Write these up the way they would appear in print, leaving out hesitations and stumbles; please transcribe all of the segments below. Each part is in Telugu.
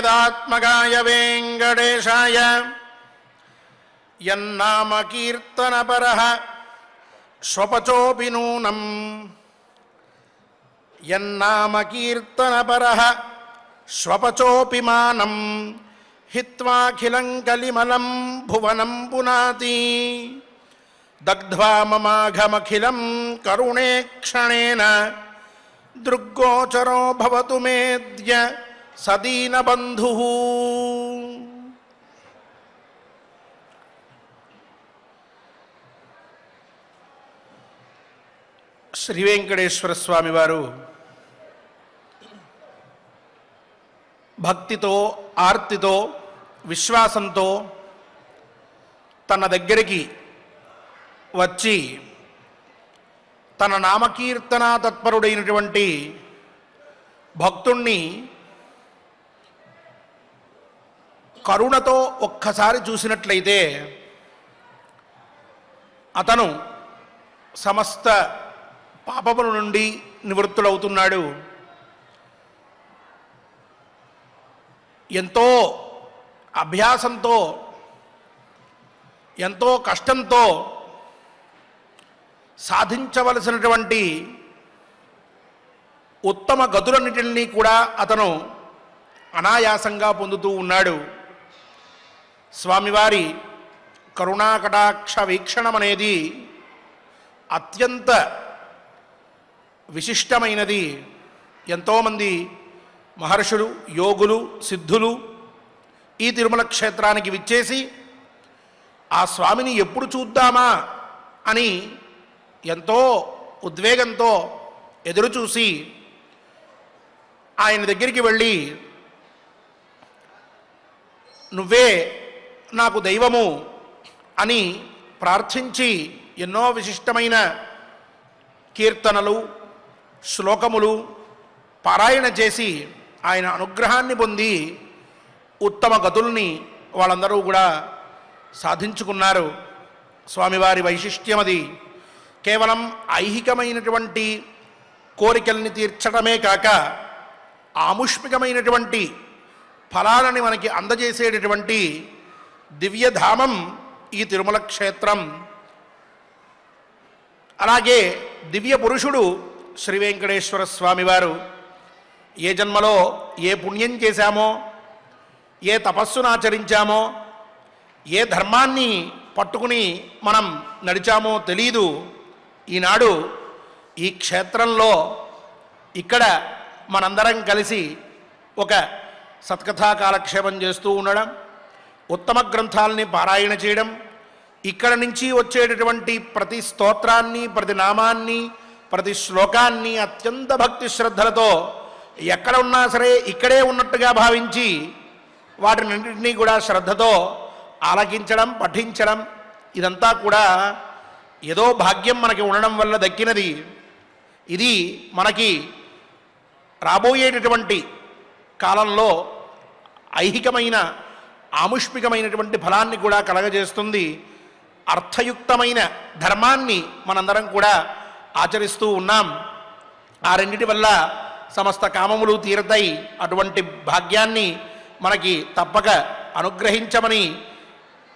वेदात्मकाय वेङ्कटेशाय यन्नामकीर्तनपरः स्वपचोऽपि नूनम् यन्नामकीर्तनपरः स्वपचोऽपि मानं हित्वाखिलं कलिमलं भुवनं पुनाति दग्ध्वा ममाघमखिलं करुणेक्षणेन दृग्गोचरो भवतु मेद्य सदीनबन्धुः। శ్రీ వెంకటేశ్వర స్వామి వారు భక్తితో ఆర్తితో విశ్వాసంతో తన దగ్గరికి వచ్చి తన నామకీర్తన తత్పరుడైనటువంటి భక్తుణ్ణి కరుణతో ఒక్కసారి చూసినట్లయితే అతను సమస్త పాపముల నుండి నివృత్తులవుతున్నాడు. ఎంతో అభ్యాసంతో ఎంతో కష్టంతో సాధించవలసినటువంటి ఉత్తమ గతులన్నిటిని కూడా అతను అనాయాసంగా పొందుతూ ఉన్నాడు. స్వామివారి కరుణాకటాక్ష వీక్షణం అనేది అత్యంత విశిష్టమైనది. ఎంతోమంది మహర్షులు, యోగులు, సిద్ధులు ఈ తిరుమల క్షేత్రానికి విచ్చేసి ఆ స్వామిని ఎప్పుడు చూద్దామా అని ఎంతో ఉద్వేగంతో ఎదురుచూసి ఆయన దగ్గరికి వెళ్ళి, నువ్వే నాకు దైవము అని ప్రార్థించి ఎన్నో విశిష్టమైన కీర్తనలు, శ్లోకములు పారాయణ చేసి ఆయన అనుగ్రహాన్ని పొంది ఉత్తమ గతుల్ని వాళ్ళందరూ కూడా సాధించుకున్నారు. స్వామివారి వైశిష్ట్యం అది. కేవలం ఐహికమైనటువంటి కోరికల్ని తీర్చడమే కాక ఆముష్మికమైనటువంటి ఫలాలని మనకి అందజేసేటటువంటి దివ్యధామం ఈ తిరుమల క్షేత్రం. అలాగే దివ్య పురుషుడు శ్రీ వెంకటేశ్వర స్వామివారు. ఏ జన్మలో ఏ పుణ్యం చేశామో, ఏ తపస్సును ఆచరించామో, ఏ ధర్మాన్ని పట్టుకుని మనం నడిచామో తెలీదు. ఈనాడు ఈ క్షేత్రంలో ఇక్కడ మనందరం కలిసి ఒక సత్కథా కాలక్షేపం చేస్తూ ఉండడం, ఉత్తమ గ్రంథాలని పారాయణ చేయడం, ఇక్కడ నుంచి వచ్చేటటువంటి ప్రతి స్తోత్రాన్ని, ప్రతి నామాన్ని, ప్రతి శ్లోకాన్ని అత్యంత భక్తి శ్రద్ధలతో ఎక్కడ ఉన్నా సరే ఇక్కడే ఉన్నట్టుగా భావించి వాటినన్నింటినీ కూడా శ్రద్ధతో ఆలకించడం, పఠించడం, ఇదంతా కూడా ఏదో భాగ్యం మనకి ఉండడం వల్ల దక్కినది. ఇది మనకి రాబోయేటటువంటి కాలంలో ఐహికమైన ఆముష్మికమైనటువంటి ఫలాన్ని కూడా కలగజేస్తుంది. అర్థయుక్తమైన ధర్మాన్ని మనందరం కూడా ఆచరిస్తూ ఉన్నాం. ఆ రెండిటి వల్ల సమస్త కామములు తీరతాయి. అటువంటి భాగ్యాన్ని మనకి తప్పక అనుగ్రహించమని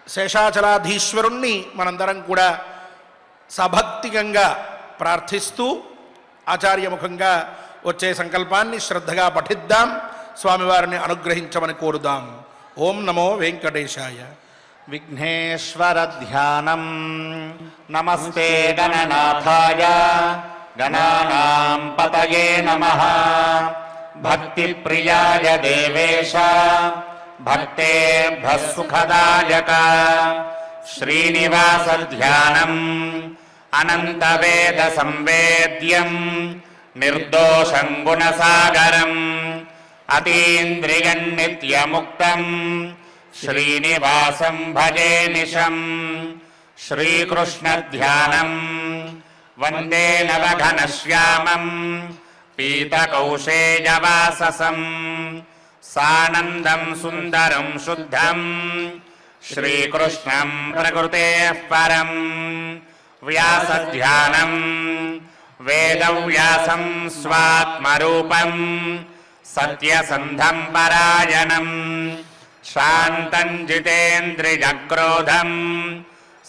శేషాచలాధీశ్వరుణ్ణి మనందరం కూడా సభక్తికంగా ప్రార్థిస్తూ ఆచార్యముఖంగా వచ్చే సంకల్పాన్ని శ్రద్ధగా పఠిద్దాం. స్వామివారిని అనుగ్రహించమని కోరుదాం. ఓం నమో వెంకటేశాయ. విఘ్నేశ్వర ధ్యానం. నమస్తే గణనాథాయ గణానాం పతయే నమః. భక్తి ప్రియాయ దేవేశ భక్తేభ్యః సుఖదాయక. శ్రీనివాస ధ్యానం అనంత వేద సంవేద్యం నిర్దోషం గుణసాగరం అతీంద్రియం నిత్యముక్తం శ్రీనివాసం భజే నిశం. శ్రీకృష్ణ ధ్యానం వందే నవఘనశ్యామం పీతకౌశేయవాససం సానందం సుందరం శుద్ధం శ్రీకృష్ణం ప్రకృతేః పరం. వ్యాసధ్యానం వేదవ్యాసం స్వాత్మరూపం సత్యసంధం పరాయణం శాంతం జితేంద్రియక్రోధం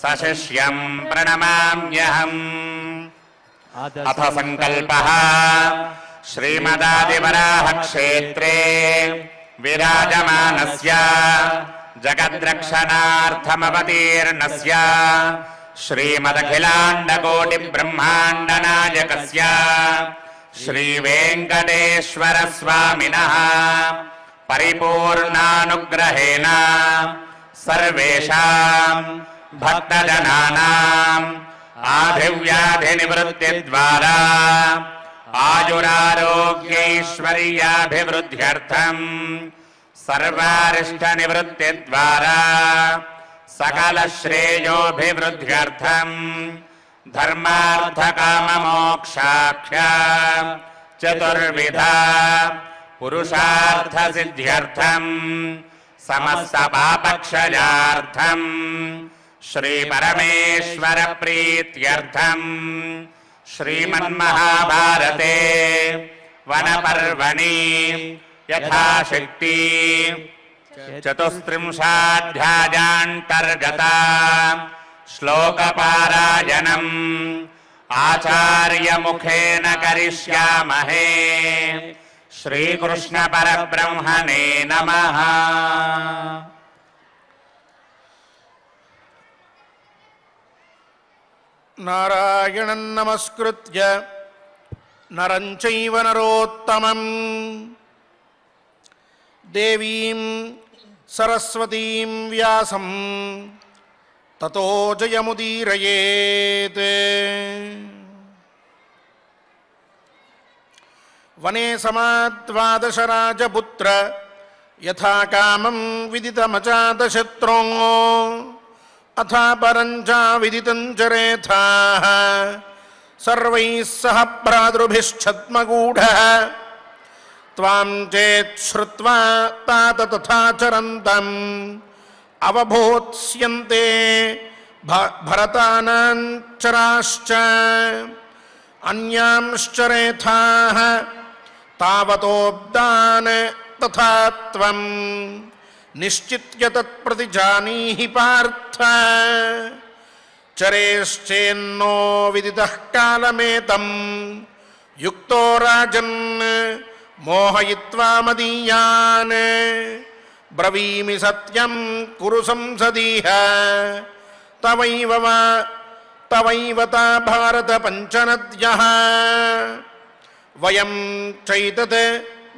సశిష్యం ప్రణమామ్యహం. అథ సంకల్పః శ్రీమదాదివరాహక్షేత్రే విరాజమానస్య జగద్రక్షణార్థమవతీర్ణస్య శ్రీమదఖిలాండకోటిబ్రహ్మాండనాయకస్య శ్రీవేంకటేశ్వరస్వామినः పరిపూర్ణానుగ్రహేణ సర్వేషాం భక్తజనానాం ఆధివ్యాధినివృత్తిద్వారా ఆయురారోగ్యైశ్వర్యాభివృద్ధ్యర్థం సర్వారిష్టనివృత్తిద్వారా సకలశ్రేయోభివృద్ధ్యర్థం ధర్మార్థకామమోక్షాఖ్య చతుర్విధ పురుషార్థసిద్ధ్యర్థం సమస్త పాపక్షయార్థం శ్రీపరమేశ్వర ప్రీత్యర్థం శ్రీమన్మహాభారతే వనపర్వణి యథాశక్తి చతుస్త్రింశాధ్యాయాంతర్గత శ్లోకపారాయణం ఆచార్యముఖేన కరిష్యామహే. శ్రీకృష్ణ పరబ్రహ్మణే నమః. నారాయణం నమస్కృత్య నరం చైవ నరోత్తమం దేవీం సరస్వతీం వ్యాసం తతో జయముదీరయేత్. వనే సమాద్వాదశ రాజపుత్ర యథా కామం విదితమచాతశత్రో అథా పరంచ విదితం చరేథాః సర్వైః సహ భ్రాతృభిశ్చత్మగూఢః త్వాం చేత్ శ్రుత్వా తాత తథాచరంతం అవభోత్స్యంతే భరతానాంచరాశ్చ అన్యాంశ్చరేథాః తావతోబ్దాన్ తథా త్వం నిశ్చిత్య తత్ప్రతిజానీహి పార్థ. చరేశ్చేన్నో విదితః కాలమేతం యుక్తో రాజన్ మోహయిత్వా మదీయాన్. బ్రవీమి సత్యం కురు సంసదీహ తవైవ తా భారత పంచనద్యః. వయం చైతత్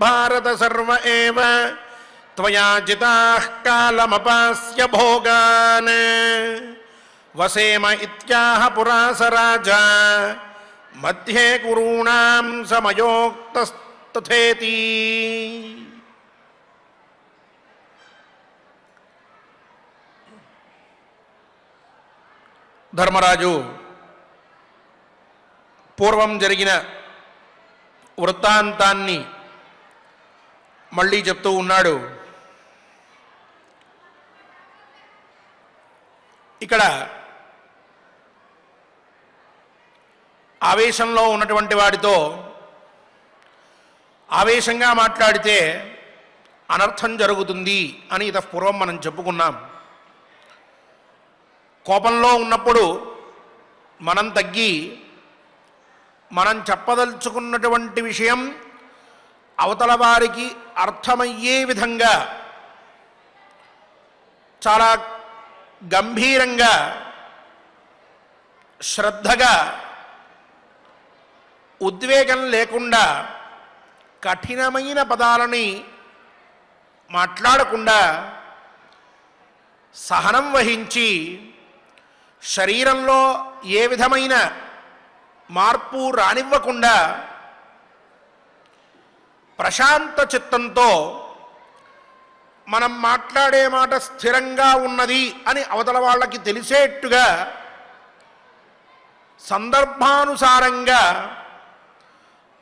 భారత సర్వ ఏవ త్వయా జితాః కాలమపాస్య భోగాన్. వసేమ ఇత్యాహ పురా స రాజా మధ్యే కురూణాం సమయోక్తస్తథేతి. ధర్మరాజు పూర్వం జరిగిన వృత్తాంతాన్ని మళ్ళీ చెప్తూ ఉన్నాడు. ఇక్కడ ఆవేశంలో ఉన్నటువంటి వాడితో ఆవేశంగా మాట్లాడితే అనర్థం జరుగుతుంది అని పూర్వం మనం చెప్పుకున్నాం. కోపంలో ఉన్నప్పుడు మనం తగ్గి మనం చెప్పదలుచుకున్నటువంటి విషయం అవతల వారికి అర్థమయ్యే విధంగా చాలా గంభీరంగా శ్రద్ధగా ఉద్వేగం లేకుండా కఠినమైన పదాలని మాట్లాడకుండా సహనం వహించి శరీరంలో ఏ విధమైన మార్పు రానివ్వకుండా ప్రశాంత చిత్తంతో మనం మాట్లాడే మాట స్థిరంగా ఉన్నది అని అవతల వాళ్ళకి తెలిసేట్టుగా సందర్భానుసారంగా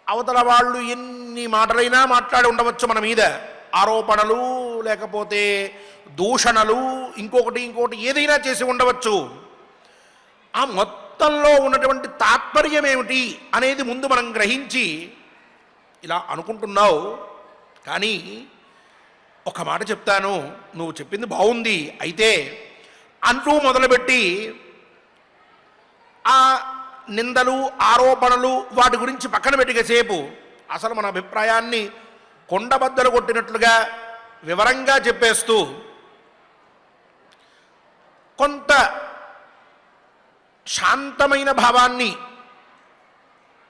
అవతల వాళ్ళు ఎన్ని మాటలైనా మాట్లాడి ఉండవచ్చు మన మీద, ఆరోపణలు లేకపోతే దూషణలు ఇంకొకటి ఏదైనా చేసి ఉండవచ్చు. ఆ మొత్తంలో ఉన్నటువంటి తాత్పర్యం ఏమిటి అనేది ముందు మనం గ్రహించి ఇలా అనుకుంటున్నావు, కానీ ఒక మాట చెప్తాను, నువ్వు చెప్పింది బాగుంది అయితే అంటూ మొదలుపెట్టి ఆ నిందలు ఆరోపణలు వాటి గురించి పక్కన పెట్టికసేపు అసలు మన అభిప్రాయాన్ని కొండబద్దలు కొట్టినట్లుగా వివరంగా చెప్పేస్తూ కొంత శాంతమైన భావాన్ని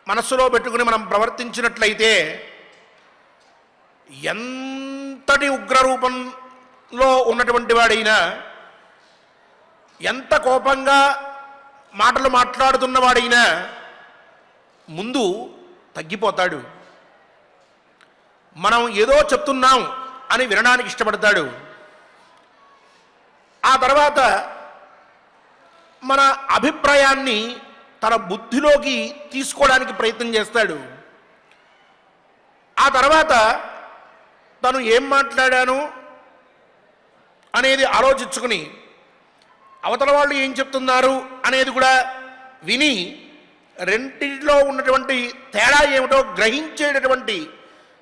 మనస్సులో పెట్టుకుని మనం ప్రవర్తించినట్లయితే ఎంతటి ఉగ్రరూపంలో ఉన్నటువంటి వాడైనా, ఎంత కోపంగా మాటలు మాట్లాడుతున్నవాడైనా ముందు తగ్గిపోతాడు. మనం ఏదో చెప్తున్నాం అని వినడానికి ఇష్టపడతాడు. ఆ తర్వాత మన అభిప్రాయాన్ని తన బుద్ధిలోకి తీసుకోవడానికి ప్రయత్నం చేస్తాడు. ఆ తర్వాత తను ఏం మాట్లాడాను అనేది ఆలోచించుకుని అవతల వాళ్ళు ఏం చెప్తున్నారు అనేది కూడా విని రెంటిలో ఉన్నటువంటి తేడా ఏమిటో గ్రహించేటటువంటి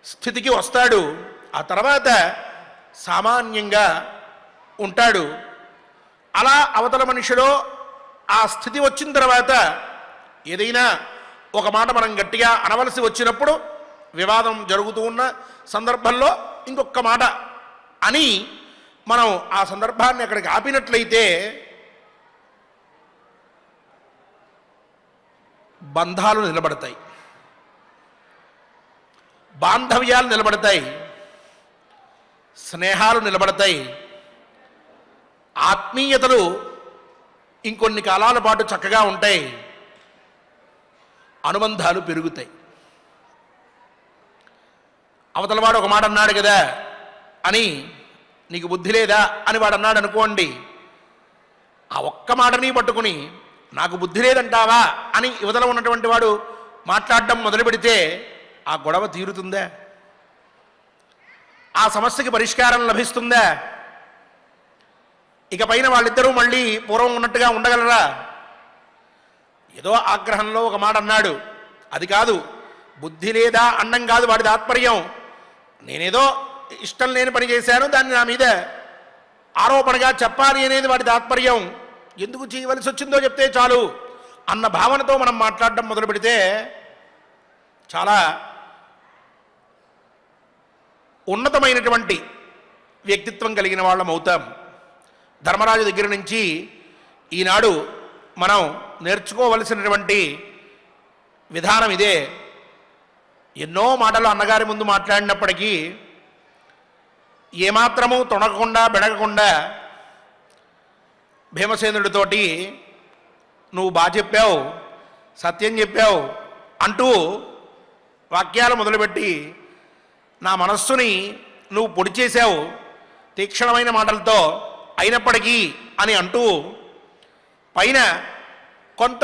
స్థితికి వస్తాడు. ఆ తర్వాత సామాన్యంగా ఉంటాడు. అలా అవతల మనిషిలో ఆ స్థితి వచ్చిన తర్వాత ఏదైనా ఒక మాట మనం గట్టిగా అనవలసి వచ్చినప్పుడు, వివాదం జరుగుతూ ఉన్న సందర్భంలో ఇంకొక మాట అని మనం ఆ సందర్భాన్ని అక్కడికి ఆపినట్లయితే బంధాలు నిలబడతాయి, బాంధవ్యాలు నిలబడతాయి, స్నేహాలు నిలబడతాయి, ఆత్మీయతలు ఇంకొన్ని కాలాల పాటు చక్కగా ఉంటాయి, అనుబంధాలు పెరుగుతాయి. అవతలవాడు ఒక మాట అన్నాడు కదా అని నీకు బుద్ధి లేదా అని వాడు అన్నాడు అనుకోండి, ఆ ఒక్క మాటని పట్టుకుని నాకు బుద్ధి లేదంటావా అని యువతలో ఉన్నటువంటి వాడు మాట్లాడడం మొదలు పెడితే ఆ గొడవ తీరుతుందా? ఆ సమస్యకి పరిష్కారం లభిస్తుందా? ఇక పైన వాళ్ళిద్దరూ మళ్ళీ పూర్వం ఉన్నట్టుగా ఉండగలరా? ఏదో ఆగ్రహంలో ఒక మాట అన్నాడు, అది కాదు, బుద్ధి లేదా అన్నం కాదు వాడి తాత్పర్యం. నేనేదో ఇష్టం లేని పని చేశాను, దాన్ని నా మీద ఆరోపణగా చెప్పాలి అనేది వాడి తాత్పర్యం. ఎందుకు చేయవలసి వచ్చిందో చెప్తే చాలు అన్న భావనతో మనం మాట్లాడడం మొదలు పెడితే చాలా ఉన్నతమైనటువంటి వ్యక్తిత్వం కలిగిన వాళ్ళం అవుతాం. ధర్మరాజు దగ్గర నుంచి ఈనాడు మనం నేర్చుకోవలసినటువంటి విధానం ఇదే. ఎన్నో మాటలు అన్నగారి ముందు మాట్లాడినప్పటికీ ఏమాత్రము తొణగకుండా బెడగకుండా భీమసేనుడితోటి నువ్వు బాగా చెప్పావు, సత్యం చెప్పావు అంటూ వాక్యాలు మొదలుపెట్టి నా మనస్సుని నువ్వు పొడి చేశావు తీక్షణమైన మాటలతో, అయినప్పటికీ అని అంటూ పైన కొంత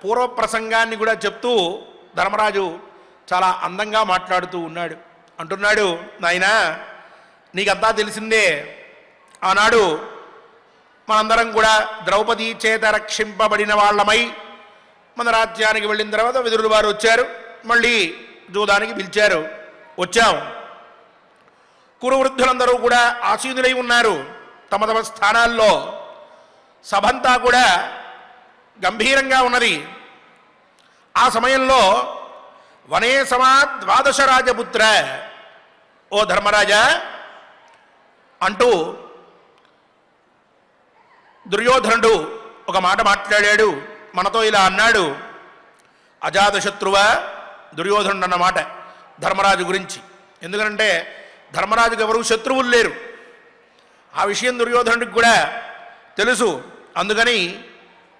పూర్వప్రసంగాన్ని కూడా చెప్తూ ధర్మరాజు చాలా అందంగా మాట్లాడుతూ ఉన్నాడు. అంటున్నాడు, నాయనా నీకంతా తెలిసిందే, ఆనాడు మనందరం కూడా ద్రౌపది చేత రక్షింపబడిన వాళ్ళమై మన రాజ్యానికి వెళ్ళిన తర్వాత విదురుడు వారు వచ్చారు, మళ్ళీ జూదానికి పిలిచారు, వచ్చాం. కురువృద్ధులందరూ కూడా ఆసీనులై ఉన్నారు తమ తమ స్థానాల్లో. సభంతా కూడా గంభీరంగా ఉన్నది. ఆ సమయంలో వనే సమా ద్వాదశ రాజపుత్ర, ఓ ధర్మరాజా అంటూ దుర్యోధనుడు ఒక మాట మాట్లాడాడు. మనతో ఇలా అన్నాడు, అజాతశత్రువ దుర్యోధనుడు అన్నమాట ధర్మరాజు గురించి. ఎందుకంటే ధర్మరాజుకు ఎవరు శత్రువులు లేరు, ఆ విషయం దుర్యోధనుడికి కూడా తెలుసు. అందుకని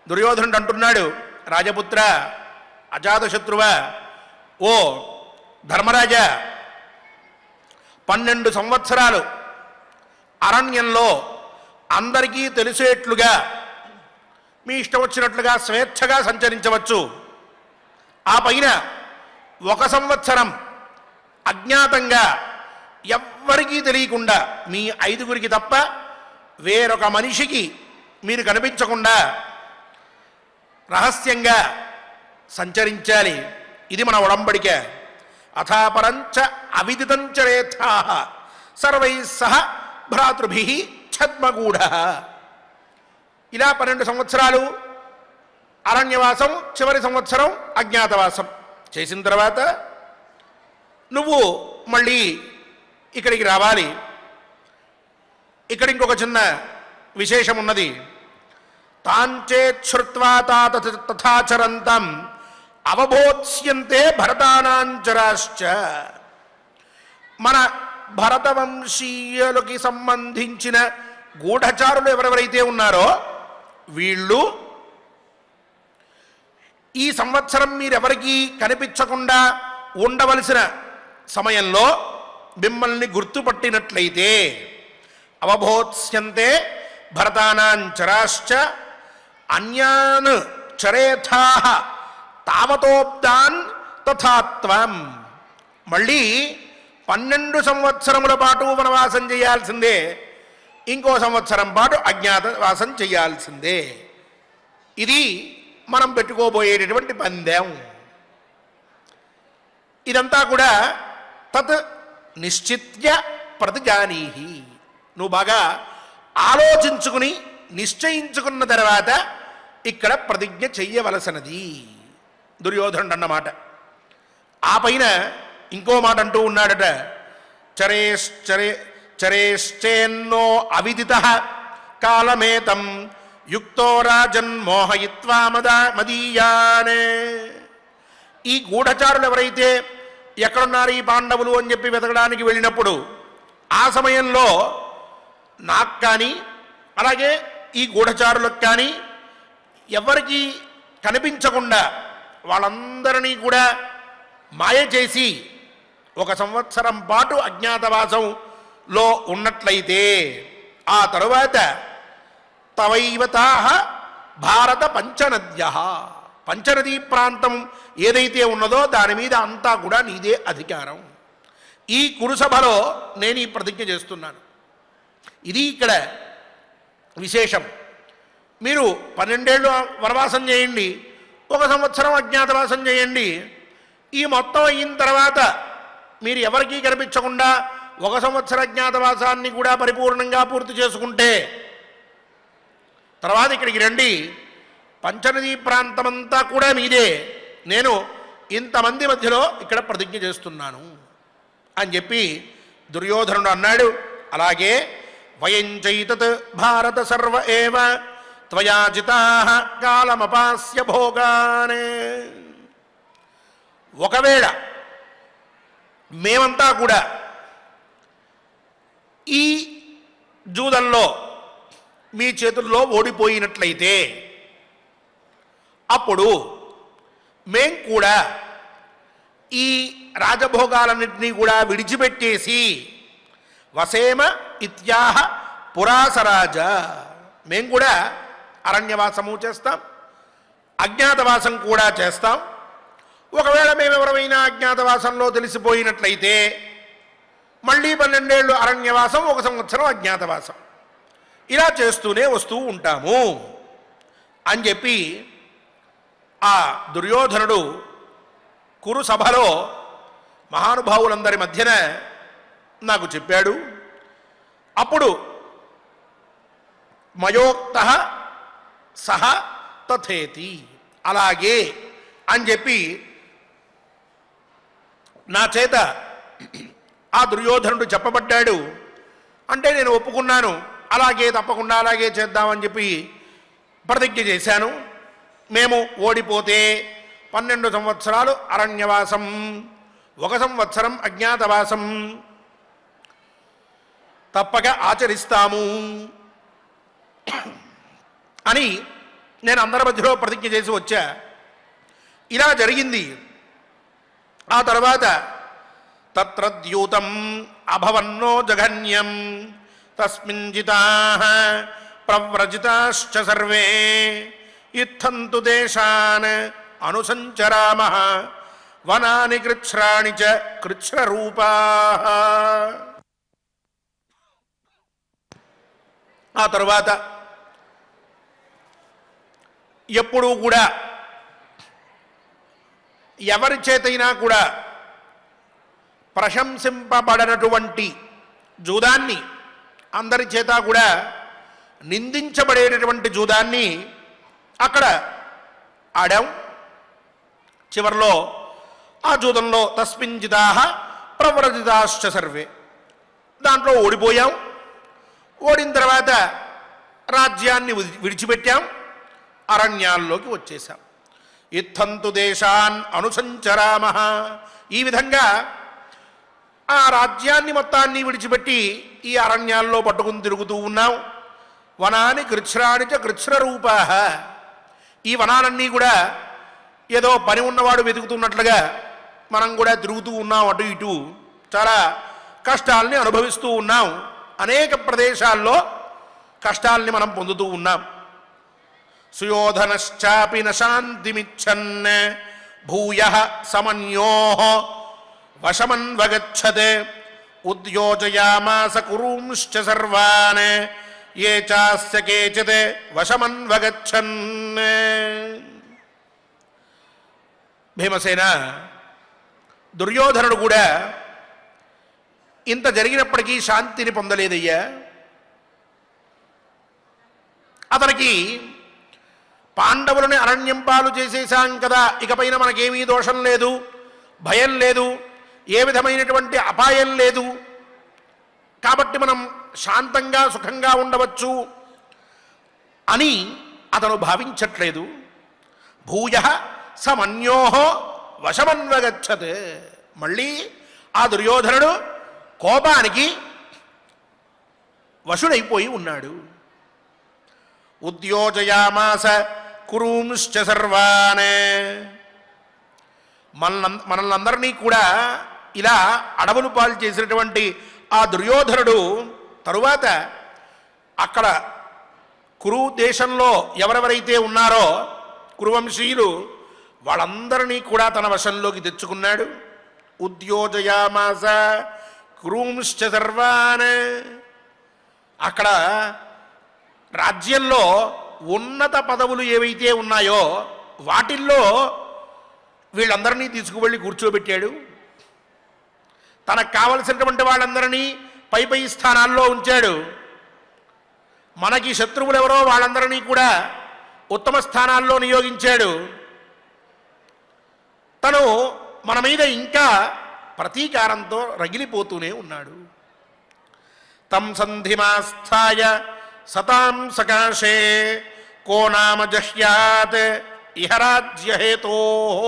దుర్యోధనుడు అంటున్నాడు, రాజపుత్ర అజాతశత్రువ, ఓ ధర్మరాజా 12 సంవత్సరాలు అరణ్యంలో అందరికీ తెలిసేట్లుగా మీ ఇష్టం వచ్చినట్లుగా స్వేచ్ఛగా సంచరించవచ్చు. ఆ పైన 1 సంవత్సరం అజ్ఞాతంగా ఎవ్వరికీ తెలియకుండా మీ 5గురికి తప్ప వేరొక మనిషికి మీరు కనిపించకుండా రహస్యంగా సంచరించాలి. ఇది మన ఒడంబడిక. అథాపరంచ అవిదితం చరేథా సర్వై సహ భ్రాతృభి ఛద్మగూఢ. ఇలా 12 సంవత్సరాలు అరణ్యవాసం, చివరి సంవత్సరం అజ్ఞాతవాసం చేసిన తర్వాత నువ్వు మళ్ళీ ఇక్కడికి రావాలి. ఇక్కడ ఇంకొక చిన్న విశేషం ఉన్నది. తాంచేచ్ఛ్రుత్వా తథాచరంతం అవబోధ్యంతే భరతానాంచరాశ్చ. మన భరతవంశీయులకి సంబంధించిన గూఢచారులు ఎవరెవరైతే ఉన్నారో వీళ్ళు ఈ సంవత్సరం మీరెవరికీ కనిపించకుండా ఉండవలసిన సమయంలో మిమ్మల్ని గుర్తుపట్టినట్లయితే అవబోధ్యంతే భరతానాంచరాశ్చ అన్యాన్ చరేథా తావతోబ్దాన్ తథాత్వం. మళ్ళీ 12 సంవత్సరముల పాటు వనవాసం చేయాల్సిందే, ఇంకో సంవత్సరం పాటు అజ్ఞాతవాసం చేయాల్సిందే. ఇది మనం పెట్టుకోబోయేటటువంటి పందెం. ఇదంతా కూడా తత్ నిశ్చిత్య ప్రతిజానీహి. నువ్వు బాగా ఆలోచించుకుని నిశ్చయించుకున్న తర్వాత ఇక్కడ ప్రతిజ్ఞ చెయ్యవలసినది దుర్యోధనుడు అన్నమాట. ఆ పైన ఇంకో మాట అంటూ ఉన్నాడట. చరేశ్చేన్నో అవిదిత కాలమేతం యుక్తో రాజన్ మోహయిత్వా మదీయానే. ఈ గూఢచారులు ఎవరైతే ఎక్కడున్నారు ఈ పాండవులు అని చెప్పి వెతకడానికి వెళ్ళినప్పుడు ఆ సమయంలో నాకు కానీ అలాగే ఈ గూఢచారులకు కానీ ఎవరికి కనిపించకుండా వాళ్ళందరినీ కూడా మాయ చేసి 1 సంవత్సరం పాటు అజ్ఞాతవాసంలో ఉన్నట్లయితే ఆ తరువాత తవైవతాహ భారత పంచనద్య. పంచనదీ ప్రాంతం ఏదైతే ఉన్నదో దాని మీద అంతా కూడా నీదే అధికారం. ఈ కురుసభలో నేను ఈ ప్రతిజ్ఞ చేస్తున్నాను. ఇది ఇక్కడ విశేషం. మీరు 12 ఏళ్ళు వనవాసం చేయండి, 1 సంవత్సరం అజ్ఞాతవాసం చేయండి. ఈ మొత్తం అయిన తర్వాత మీరు ఎవరికీ కనిపించకుండా 1 సంవత్సర అజ్ఞాతవాసాన్ని కూడా పరిపూర్ణంగా పూర్తి చేసుకుంటే తర్వాత ఇక్కడికి రండి, పంచనదీ ప్రాంతమంతా కూడా మీదే, నేను ఇంతమంది మధ్యలో ఇక్కడ ప్రతిజ్ఞ చేస్తున్నాను అని చెప్పి దుర్యోధనుడు అన్నాడు. అలాగే వయం చైతత్ భారత సర్వ ఏవ త్వయా జితాః కాలమపాస్య భోగానే. ఒకవేళ మేమంతా కూడా ఈ జూదంలో మీ చేతుల్లో ఓడిపోయినట్లయితే అప్పుడు మేం కూడా ఈ రాజభోగాలన్నింటినీ కూడా విడిచిపెట్టేసి వసేమ ఇత్యాహ పురాసరాజ, మేం కూడా అరణ్యవాసము చేస్తాం, అజ్ఞాతవాసం కూడా చేస్తాం. ఒకవేళ మేమెవరైనా అజ్ఞాతవాసంలో తెలిసిపోయినట్లయితే మళ్ళీ 12 ఏళ్ళు అరణ్యవాసం, 1 సంవత్సరం అజ్ఞాతవాసం, ఇలా చేస్తూనే వస్తూ ఉంటాము అని చెప్పి ఆ దుర్యోధనుడు కురు సభలో మహానుభావులందరి మధ్యన నాకు చెప్పాడు. అప్పుడు మయోక్త సహ తథేతి, అలాగే అని చెప్పి నా చేత ఆ దుర్యోధనుడు చెప్పబడ్డాడు. అంటే నేను ఒప్పుకున్నాను, అలాగే తప్పకుండా అలాగే చేద్దామని చెప్పి ప్రతిజ్ఞ చేశాను. మేము ఓడిపోతే 12 సంవత్సరాలు అరణ్యవాసం, 1 సంవత్సరం అజ్ఞాతవాసం తప్పక ఆచరిస్తాము అని నేను అందరి మధ్యలో ప్రతిజ్ఞ చేసి వచ్చా. ఇలా జరిగింది. ఆ తర్వాత తత్ర ద్యూతం అభవన్నో జఘన్యం తస్మిన్ జితాః ప్రవ్రజితాశ్చ సర్వే ఇత్థంతు దేశాన్ అనుసంచరామః వనాని కృచ్ఛ్రాణి చ కృచ్ఛ్రరూపాః. ఆ తరువాత ఎప్పుడూ కూడా ఎవరి చేతైనా కూడా ప్రశంసింపబడనటువంటి జూదాన్ని, అందరి చేత కూడా నిందించబడేటటువంటి జూదాన్ని అక్కడ ఆడాం. చివరిలో ఆ జూదంలో తస్మింజితాః ప్రవ్రజితాశ్చ సర్వే, దాంట్లో ఓడిపోయాం. ఓడిన తర్వాత రాజ్యాన్ని విడిచిపెట్టాం, అరణ్యాల్లోకి వచ్చేసాం. ఇత్థంతు దేశాన్ అనుసంచరామః, ఈ విధంగా ఆ రాజ్యాన్ని మొత్తాన్ని విడిచిపెట్టి ఈ అరణ్యాల్లో పట్టుకుని తిరుగుతూ ఉన్నాం. వనాని కృచ్ఛ్రాణి చ కృచ్ఛ్రరూపాః, ఈ వనాలన్నీ కూడా ఏదో పని ఉన్నవాడు వెతుకుతున్నట్లుగా మనం కూడా తిరుగుతూ ఉన్నాం, అటు ఇటు చాలా కష్టాల్ని అనుభవిస్తూ ఉన్నాం. అనేక ప్రదేశాల్లో కష్టాల్ని మనం పొందుతూ ఉన్నాం. సుయోధనశ్చాపి నశాంతిమిచ్చన్ భూయః సమన్యోః వశమన్వగచ్చత్ ఉద్యోజయామాస కురూంశ్చ సర్వాన్ ఏ చాస్య కేచిత్ వశమన్వగచ్చన్. భీమసేన, దుర్యోధనుడు కూడా ఇంత జరిగినప్పటికీ శాంతిని పొందలేదయ్యా. అతనికి పాండవులని అరణ్యం పాలు చేసేశాం కదా, ఇకపైన మనకేమీ దోషం లేదు, భయం లేదు, ఏ విధమైనటువంటి అపాయం లేదు, కాబట్టి మనం శాంతంగా సుఖంగా ఉండవచ్చు అని అతను భావించట్లేదు. భూయః సమన్యోః వశమన్వగచ్చత్, మళ్ళీ ఆ దుర్యోధనుడు కోపానికి వశుడైపోయి ఉన్నాడు. ఉద్యోజయామాస కురూంశ్చ సర్వాన్, మనల్నందరినీ కూడా ఇలా అడవులు పాలు చేసినటువంటి ఆ దుర్యోధనుడు తరువాత అక్కడ కురు దేశంలో ఎవరెవరైతే ఉన్నారో కురువంశీయులు వాళ్ళందరినీ కూడా తన వశంలోకి తెచ్చుకున్నాడు. ఉద్యోజయామాస కురూంశ్చ సర్వాన్, అక్కడ రాజ్యంలో ఉన్నత పదవులు ఏవైతే ఉన్నాయో వాటిల్లో వీళ్ళందరినీ తీసుకువెళ్ళి కూర్చోబెట్టాడు. తనకు కావలసినటువంటి వాళ్ళందరినీ పై పై స్థానాల్లో ఉంచాడు. మనకి శత్రువులు ఎవరో వాళ్ళందరినీ కూడా ఉత్తమ స్థానాల్లో నియోగించాడు. తను మన మీద ఇంకా ప్రతీకారంతో రగిలిపోతూనే ఉన్నాడు. తం సంధిమాస్థాయ సతాం సకాశే కో నామ జహ్యాత్ ఇహ రాజ్యహేతోః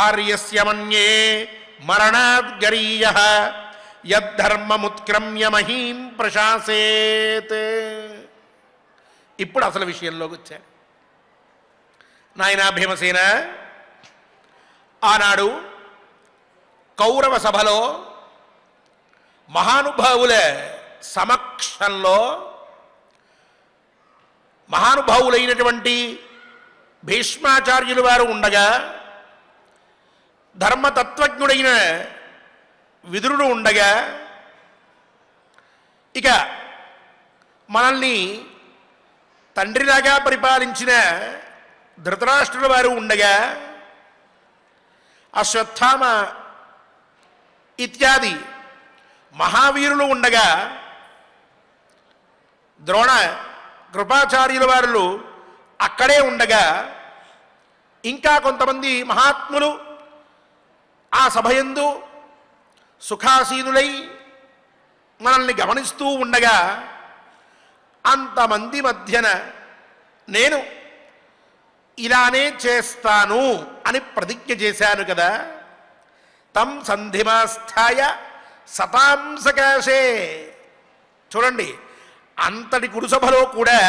ఆర్యస్య మన్యే మరణాద్ గరీయః యద్ధర్మముత్క్రమ్య మహీం ప్రశాసేత్. ఇప్పుడు అసలు విషయంలోకి వచ్చాడు. నాయనా భీమసేన, ఆనాడు కౌరవ సభలో మహానుభావుల సమక్షంలో మహానుభావులైనటువంటి భీష్మాచార్యులు వారు ఉండగా, ధర్మతత్వజ్ఞుడైన విదురుడు ఉండగా, ఇక మనల్ని తండ్రిలాగా పరిపాలించిన ధృతరాష్ట్రుల వారు ఉండగా, అశ్వత్థామ ఇత్యాది మహావీరులు ఉండగా, ద్రోణ కృపాచార్యుల వారు అక్కడే ఉండగా, ఇంకా కొంతమంది మహాత్ములు ఆ సభయందు సుఖాసీనులై మనల్ని గమనిస్తూ ఉండగా, అంతమంది మధ్యన నేను ఇలానే చేస్తాను అని ప్రతిజ్ఞ చేశాను కదా. తం సంధిమాస్థాయ సతాం సకాశే, చూడండి, అంతటి కురుసభలో కూడా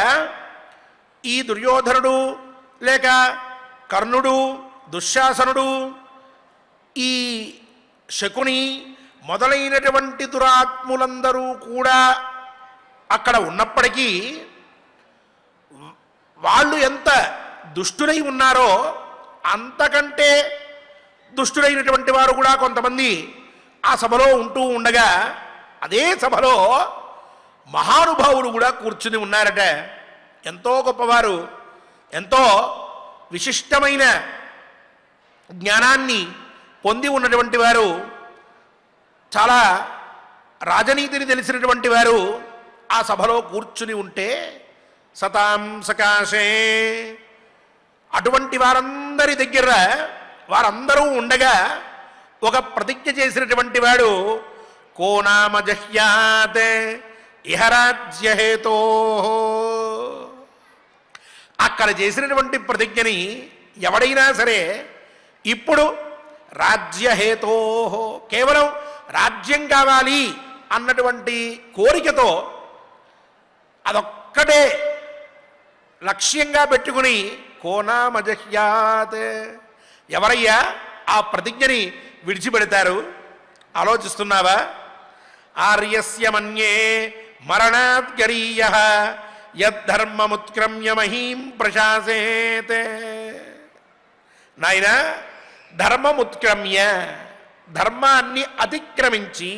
ఈ దుర్యోధనుడు లేక కర్ణుడు, దుశ్శాసనుడు, ఈ శకుని మొదలైనటువంటి దురాత్ములందరూ కూడా అక్కడ ఉన్నప్పటికీ వాళ్ళు ఎంత దుష్టులై ఉన్నారో అంతకంటే దుష్టులైనటువంటి వారు కూడా కొంతమంది ఆ సభలో ఉంటూ ఉండగా, అదే సభలో మహానుభావులు కూడా కూర్చుని ఉన్నారట. ఎంతో గొప్పవారు, ఎంతో విశిష్టమైన జ్ఞానాన్ని పొంది ఉన్నటువంటి వారు చాలా రాజనీతిని తెలిసినటువంటి వారు ఆ సభలో కూర్చుని ఉంటే సతాం సకాశే అటువంటి వారందరి దగ్గర వారందరూ ఉండగా ఒక ప్రతిజ్ఞ చేసినటువంటి వాడు కో నామ జహ్యాత్ ఇహ రాజ్యహేతో, అక్కడ చేసినటువంటి ప్రతిజ్ఞని ఎవడైనా సరే ఇప్పుడు రాజ్యహేతో కేవలం రాజ్యం కావాలి అన్నటువంటి కోరికతో అదొక్కటే లక్ష్యంగా పెట్టుకుని కోనామజహ్యాత్ ఎవరయ్యా ఆ ప్రతిజ్ఞని విడిచిపెడతారు ఆలోచిస్తున్నావా? ఆర్యస్య మన్యే మరణాత్ గరీయః యద్ధర్మముత్క్రమ్య మహీం ప్రశాసేత్. నాయన ధర్మముత్క్రమ్య ధర్మాన్ని అతిక్రమించి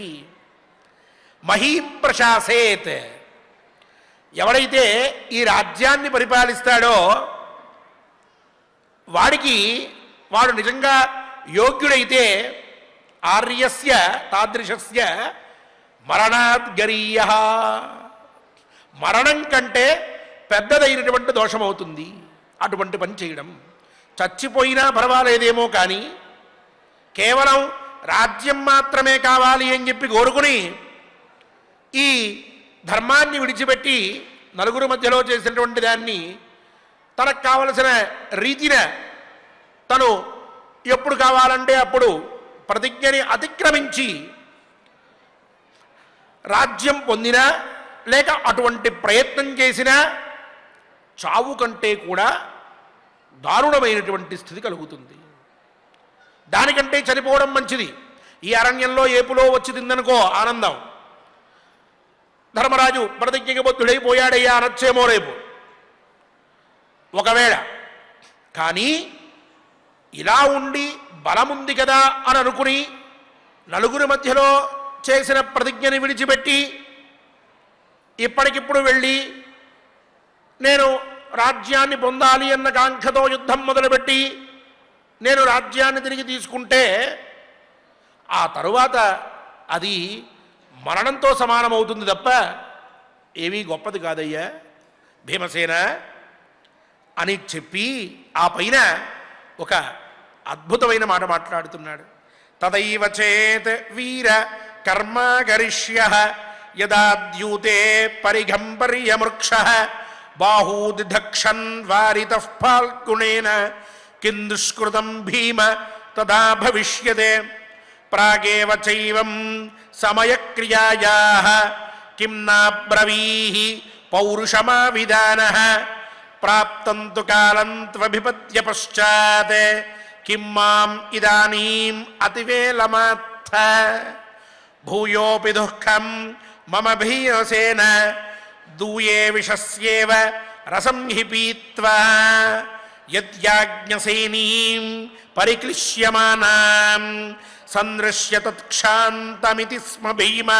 మహీం ప్రశాసేత్ ఎవడైతే ఈ రాజ్యాన్ని పరిపాలిస్తాడో వాడు నిజంగా యోగ్యుడైతే ఆర్యస్య తాదృశస్య మరణాత్ గరీయః మరణం కంటే పెద్దదైనటువంటి దోషమవుతుంది అటువంటి పని చేయడం. చచ్చిపోయినా పర్వాలేదేమో కానీ కేవలం రాజ్యం మాత్రమే కావాలి అని చెప్పి కోరుకుని ఈ ధర్మాన్ని విడిచిపెట్టి నలుగురు మధ్యలో చేసినటువంటి దాన్ని తనకు కావలసిన రీతిన తను ఎప్పుడు కావాలంటే అప్పుడు ప్రతిజ్ఞని అతిక్రమించి రాజ్యం పొందినా లేక అటువంటి ప్రయత్నం చేసినా చావు కంటే కూడా దారుణమైనటువంటి స్థితి కలుగుతుంది. దానికంటే చనిపోవడం మంచిది. ఈ అరణ్యంలో ఏపులో వచ్చి తిందనుకో ఆనందం, ధర్మరాజు ప్రతిజ్ఞకి బద్ధుడైపోయాడయ్యా అనొచ్చేమో రేపు ఒకవేళ. కానీ ఇలా ఉండి బలముంది కదా అని అనుకుని నలుగురి మధ్యలో చేసిన ప్రతిజ్ఞని విడిచిపెట్టి ఇప్పటికిప్పుడు వెళ్ళి నేను రాజ్యాన్ని పొందాలి అన్న కాంక్షతో యుద్ధం మొదలుపెట్టి నేను రాజ్యాన్ని తిరిగి తీసుకుంటే ఆ తరువాత అది మరణంతో సమానమవుతుంది తప్ప ఏమీ గొప్పది కాదయ్యా భీమసేన అని చెప్పి ఆ పైన ఒక అద్భుతమైన మాట మాట్లాడుతున్నాడు. తదైవ చేత్ వీర కర్మ గరిష్యః యదా ద్యూతే పరిఘంపర్యమృక్షః బాహూదిధక్షన్ వారితః ఫాల్గుణేన కిం దుష్కృతం భీమ తదా భవిష్యతే ప్రాగేవ చైవం సమయక్రియాయాః కిం నాబ్రవీః పౌరుషమావిదానః ప్రాప్తం తు కాలం త్వభిపత్య పశ్చాత్ కిం మాం ఇదానీం అతివేలమాత్థ భూయోపి దుఃఖం మమ భీమసేన దూయే విషస్యేవ రసం హి పీత్వా యద్యాజ్ఞసేనీం పరిక్లిశ్యమానాం సందృశ్య తత్క్షాంతమితి స్మ భీమ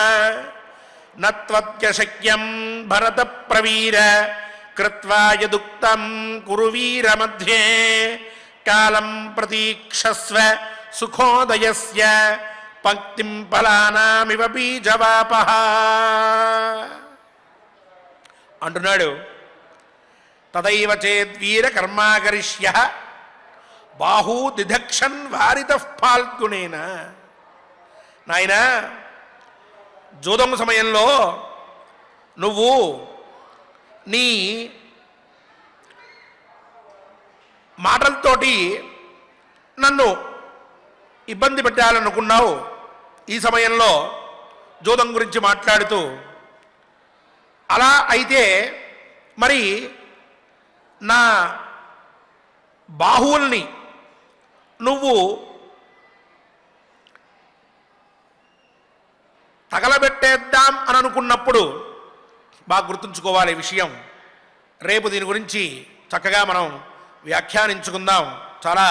నత్వత్యశక్యం భరత ప్రవీర కృత్వా యదుక్తం కురు వీర మధ్యే కాలం ప్రతీక్షస్వ సుఖోదయస్య పంక్తిం ఫలానామివ బీజవాపః అంటున్నాడు. తదైవ చేద్వీర కర్మాకరిష్యః బాహూ దిధక్షన్ వారితః ఫాల్గుణేన. నాయన జూదం సమయంలో నువ్వు నీ మాటలతోటి నన్ను ఇబ్బంది పెట్టాలనుకున్నావు. ఈ సమయంలో జూదం గురించి మాట్లాడుతూ అలా అయితే మరి నా బాహువుల్ని నువ్వు తగలబెట్టేద్దాం అని అనుకున్నప్పుడు బాగా గుర్తుంచుకోవాలి ఈ విషయం. రేపు దీని గురించి చక్కగా మనం వ్యాఖ్యానించుకుందాం. చాలా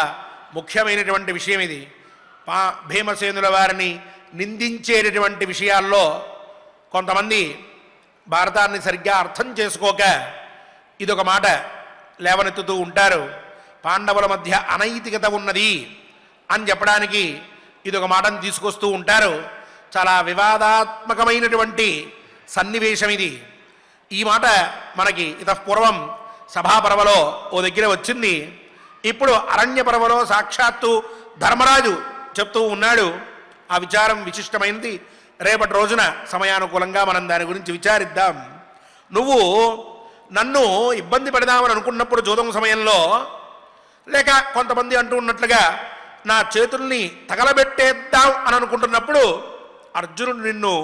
ముఖ్యమైనటువంటి విషయం ఇది. భీమసేనుల వారిని నిందించేటటువంటి విషయాల్లో కొంతమంది భారతాన్ని సరిగ్గా అర్థం చేసుకోక ఇదొక మాట లేవనెత్తుతూ ఉంటారు. పాండవుల మధ్య అనైతికత ఉన్నది అని చెప్పడానికి ఇదొక మాటను తీసుకొస్తూ ఉంటారు. చాలా వివాదాత్మకమైనటువంటి సన్నివేశం ఇది. ఈ మాట మనకి ఇతఃపూర్వం సభాపర్వలో ఓ దగ్గర వచ్చింది. ఇప్పుడు అరణ్య పర్వలో సాక్షాత్తు ధర్మరాజు చెప్తూ ఉన్నాడు. ఆ విచారం విశిష్టమైనది. రేపటి రోజున సమయానుకూలంగా మనం దాని గురించి విచారిద్దాం. నువ్వు నన్ను ఇబ్బంది పెడదామని అనుకున్నప్పుడు జూదం సమయంలో, లేక కొంతమంది అంటూ ఉన్నట్లుగా నా చేతుల్ని తగలబెట్టేద్దాం అని అనుకుంటున్నప్పుడు అర్జునుడు నిన్ను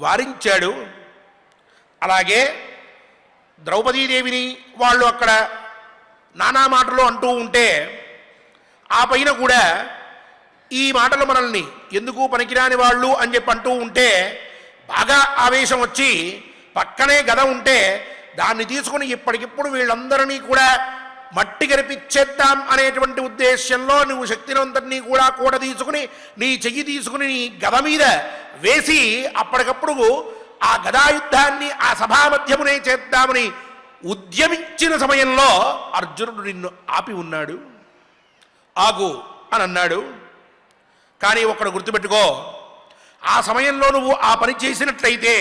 వారించాడు. అలాగే ద్రౌపదీదేవిని వాళ్ళు అక్కడ నానా మాటలు అంటూ ఉంటే ఆ పైన కూడా ఈ మాటలు మనల్ని ఎందుకు పనికిరాని వాళ్ళు అని చెప్పి అంటూ ఉంటే బాగా ఆవేశం వచ్చి పక్కనే గద ఉంటే దాన్ని తీసుకుని ఇప్పటికిప్పుడు వీళ్ళందరినీ కూడా మట్టి గరిపిచ్చేద్దాం అనేటువంటి ఉద్దేశ్యంలో నువ్వు శక్తినంతటినీ కూడా తీసుకుని నీ చెయ్యి తీసుకుని నీ గద మీద వేసి అప్పటికప్పుడు ఆ గదాయుద్ధాన్ని ఆ సభామధ్యమునే చేద్దామని ఉద్యమించిన సమయంలో అర్జునుడు నిన్ను ఆపి ఉన్నాడు. ఆగు అని అన్నాడు. కానీ ఒక్కడు గుర్తుపెట్టుకో, ఆ సమయంలో నువ్వు ఆ పని చేసినట్లయితే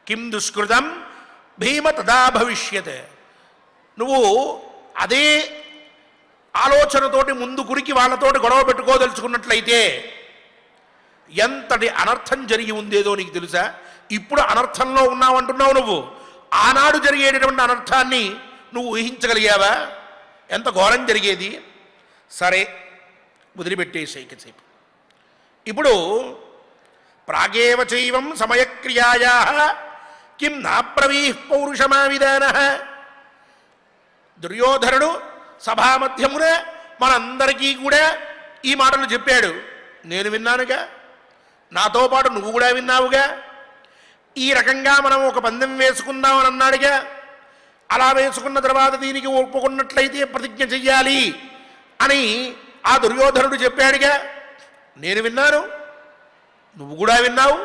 కిం దుష్కృతం భీమ తదా భవిష్యత్, నువ్వు అదే ఆలోచనతోటి ముందు గురికి వాళ్ళతోటి గొడవ పెట్టుకోదలుచుకున్నట్లయితే ఎంతటి అనర్థం జరిగి ఉందేదో నీకు తెలుసా? ఇప్పుడు అనర్థంలో ఉన్నావంటున్నావు నువ్వు. ఆనాడు జరిగేటటువంటి అనర్థాన్ని నువ్వు ఊహించగలిగావా? ఎంత ఘోరం జరిగేది. సరే వదిలిపెట్టేసేసేపు. ఇప్పుడు ప్రాగేవ చైవం సమయక్రియాయా కిం నాబ్రవీః పౌరుషమావిదాన. దుర్యోధనుడు సభామధ్యమున మనందరికీ కూడా ఈ మాటలు చెప్పాడు. నేను విన్నానుగా, నాతో పాటు నువ్వు కూడా విన్నావుగా. ఈ రకంగా మనం ఒక పందెం వేసుకుందామని అన్నాడుగా. అలా వేసుకున్న తర్వాత దీనికి ఒప్పుకున్నట్లయితే ప్రతిజ్ఞ చెయ్యాలి అని ఆ దుర్యోధనుడు చెప్పాడుగా. నేను విన్నాను, నువ్వు కూడా విన్నావు.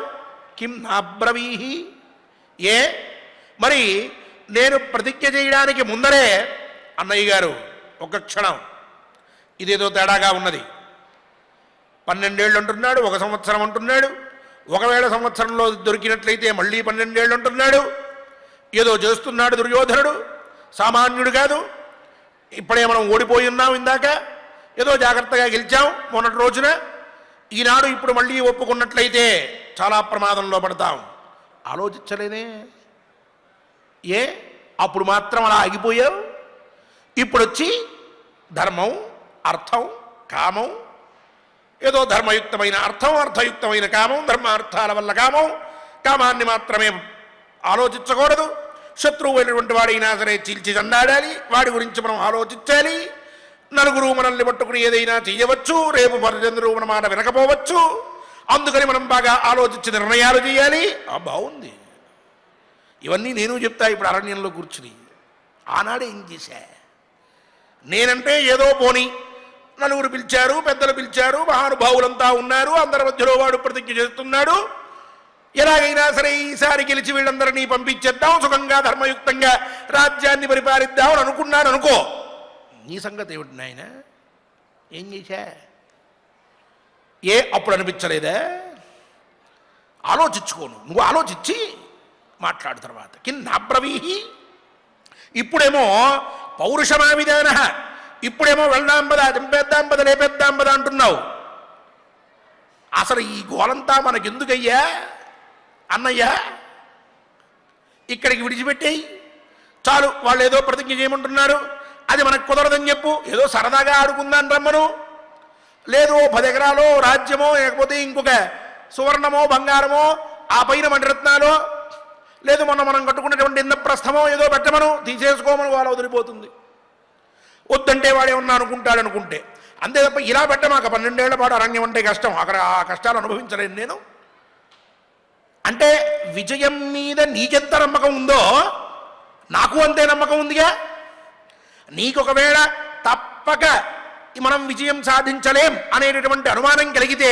కిం నాబ్రవీహి, ఏ మరి నేను ప్రతిజ్ఞ చేయడానికి ముందరే అన్నయ్య గారు ఒక క్షణం ఇదేదో తేడాగా ఉన్నది. 12 ఏళ్ళు అంటున్నాడు, 1 సంవత్సరం అంటున్నాడు. ఒకవేళ సంవత్సరంలో దొరికినట్లయితే మళ్ళీ 12 ఏళ్ళు అంటున్నాడు. ఏదో చేస్తున్నాడు దుర్యోధనుడు, సామాన్యుడు కాదు. ఇప్పుడే మనం ఓడిపోయి ఉన్నాం, ఇందాక ఏదో జాగ్రత్తగా గెలిచాం మొన్నటి రోజున. ఈనాడు ఇప్పుడు మళ్ళీ ఒప్పుకున్నట్లయితే చాలా ప్రమాదంలో పడతాం. ఆలోచించలేనే? ఏ అప్పుడు మాత్రం అలా ఆగిపోయావు? ఇప్పుడు వచ్చి ధర్మం, అర్థం, కామం, ఏదో ధర్మయుక్తమైన అర్థం, అర్థయుక్తమైన కామం, ధర్మార్థాల వల్ల కామం, కామాన్ని మాత్రమే ఆలోచించకూడదు. శత్రువు అయినటువంటి వాడైనా సరే చీల్చి చండాడాలి, వాడి గురించి మనం ఆలోచించాలి. నలుగురు మనల్ని పట్టుకుని ఏదైనా చేయవచ్చు, రేపు పరిచంద్రుడు మన మాట వినకపోవచ్చు. అందుకని మనం బాగా ఆలోచించి నిర్ణయాలు చేయాలి. బాగుంది, ఇవన్నీ నేను చెప్తా ఇప్పుడు అరణ్యంలో కూర్చుని. ఆనాడే ఏం చేశా నేనంటే, ఏదో పోని నలుగురు పిలిచారు, పెద్దలు పిలిచారు, మహానుభావులంతా ఉన్నారు, అందరి మధ్యలో వాడు ప్రతిజ్ఞ చేస్తున్నాడు. ఎలాగైనా సరే ఈసారి గెలిచి వీళ్ళందరినీ పంపించేద్దాం, సుఖంగా ధర్మయుక్తంగా రాజ్యాన్ని పరిపాలిద్దామని అనుకున్నాను అనుకో. నీ సంగతి ఏమిటి నాయన? ఏం చేశా? ఏ అప్పుడు అనిపించలేదా? ఆలోచించుకోను, నువ్వు ఆలోచించి మాట్లాడు తర్వాత. కిన్నాబ్రవీహి, ఇప్పుడేమో పౌరుషమావిధాన, ఇప్పుడేమో వెళ్దాం పద, దింపేద్దాం పద, లేపేద్దాం పద అంటున్నావు. అసలు ఈ గోలంతా మనకెందుకయ్యా అన్నయ్యా? ఇక్కడికి విడిచిపెట్టేయి చాలు. వాళ్ళు ఏదో ప్రతిజ్ఞ చేయమంటున్నారు, అది మనకు కుదరదని చెప్పు. ఏదో సరదాగా ఆడుకుందాం రమ్మను. లేదు 10 ఎకరాలో రాజ్యమో, లేకపోతే ఇంకొక సువర్ణమో బంగారమో, ఆ పైన మణిరత్నాలో, లేదు మొన్న మనం కట్టుకున్నటువంటి ఇంద్రప్రస్థమో ఏదో పెట్టమను, తీసేసుకోమని వాళ్ళు వదిలిపోతుంది. వద్దంటే వాడు ఏమన్నా అనుకుంటాడు అనుకుంటే అంతే తప్ప ఇలా పెట్టమాక. 12 ఏళ్ల పాటు అరణ్యం అంటే కష్టం, అక్కడ ఆ కష్టాలు అనుభవించలేను నేను. అంటే విజయం మీద నీకెంత నమ్మకం ఉందో నాకు అంతే నమ్మకం ఉందిగా. నీకొకవేళ తప్పక మనం విజయం సాధించలేం అనేటటువంటి అనుమానం కలిగితే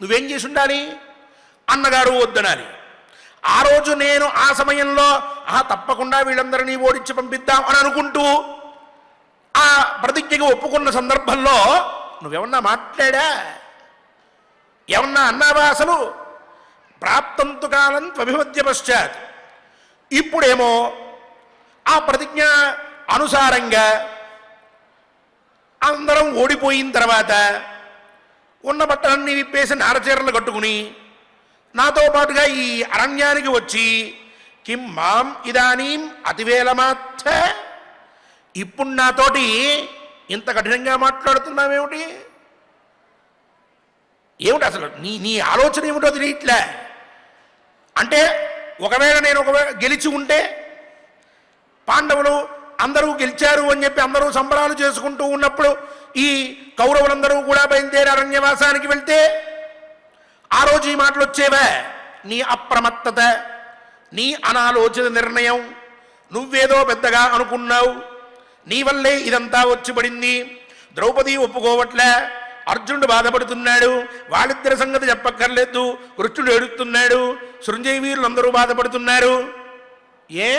నువ్వేం చేసి ఉండాలి? అన్నగారు వద్దనాలి. ఆ రోజు నేను ఆ సమయంలో తప్పకుండా వీళ్ళందరినీ ఓడించి పంపిద్దాం అని అనుకుంటూ ఆ ప్రతిజ్ఞకి ఒప్పుకున్న సందర్భంలో నువ్వేమన్నా మాట్లాడా? ఏమన్నా అన్నావా అసలు? ప్రాప్తంతు కాలం త్వభిమధ్య పశ్చాత్. ఇప్పుడేమో ఆ ప్రతిజ్ఞ అనుసారంగా అందరం ఓడిపోయిన తర్వాత ఉన్న బట్టలన్నీ విప్పేసి నారచీరలు కట్టుకుని నాతో పాటుగా ఈ అరణ్యానికి వచ్చి కిం మాం ఇదానీం అతివేలమాత్త, ఇప్పుడు నాతోటి ఇంత కఠినంగా మాట్లాడుతున్నావేమిటి? ఏమిటి అసలు నీ నీ ఆలోచన ఏమిటో తెలియట్లే. అంటే ఒకవేళ నేను గెలిచి ఉంటే పాండవులు అందరూ గెలిచారు అని చెప్పి అందరూ సంబరాలు చేసుకుంటూ ఉన్నప్పుడు ఈ కౌరవులందరూ కూడా బయలుదేరి అరణ్యవాసానికి వెళ్తే ఆ రోజు ఈ మాటలు వచ్చేవా? నీ అప్రమత్తత, నీ అనాలోచిత నిర్ణయం, నువ్వేదో పెద్దగా అనుకున్నావు, నీ వల్లే ఇదంతా వచ్చి పడింది. ద్రౌపది ఒప్పుకోవట్లే, అర్జునుడు బాధపడుతున్నాడు, వాళ్ళిద్దరి సంగతి చెప్పక్కర్లేదు, కృష్ణుడు ఏడుస్తున్నాడు, సృంజయ వీరులందరూ బాధపడుతున్నారు. ఏ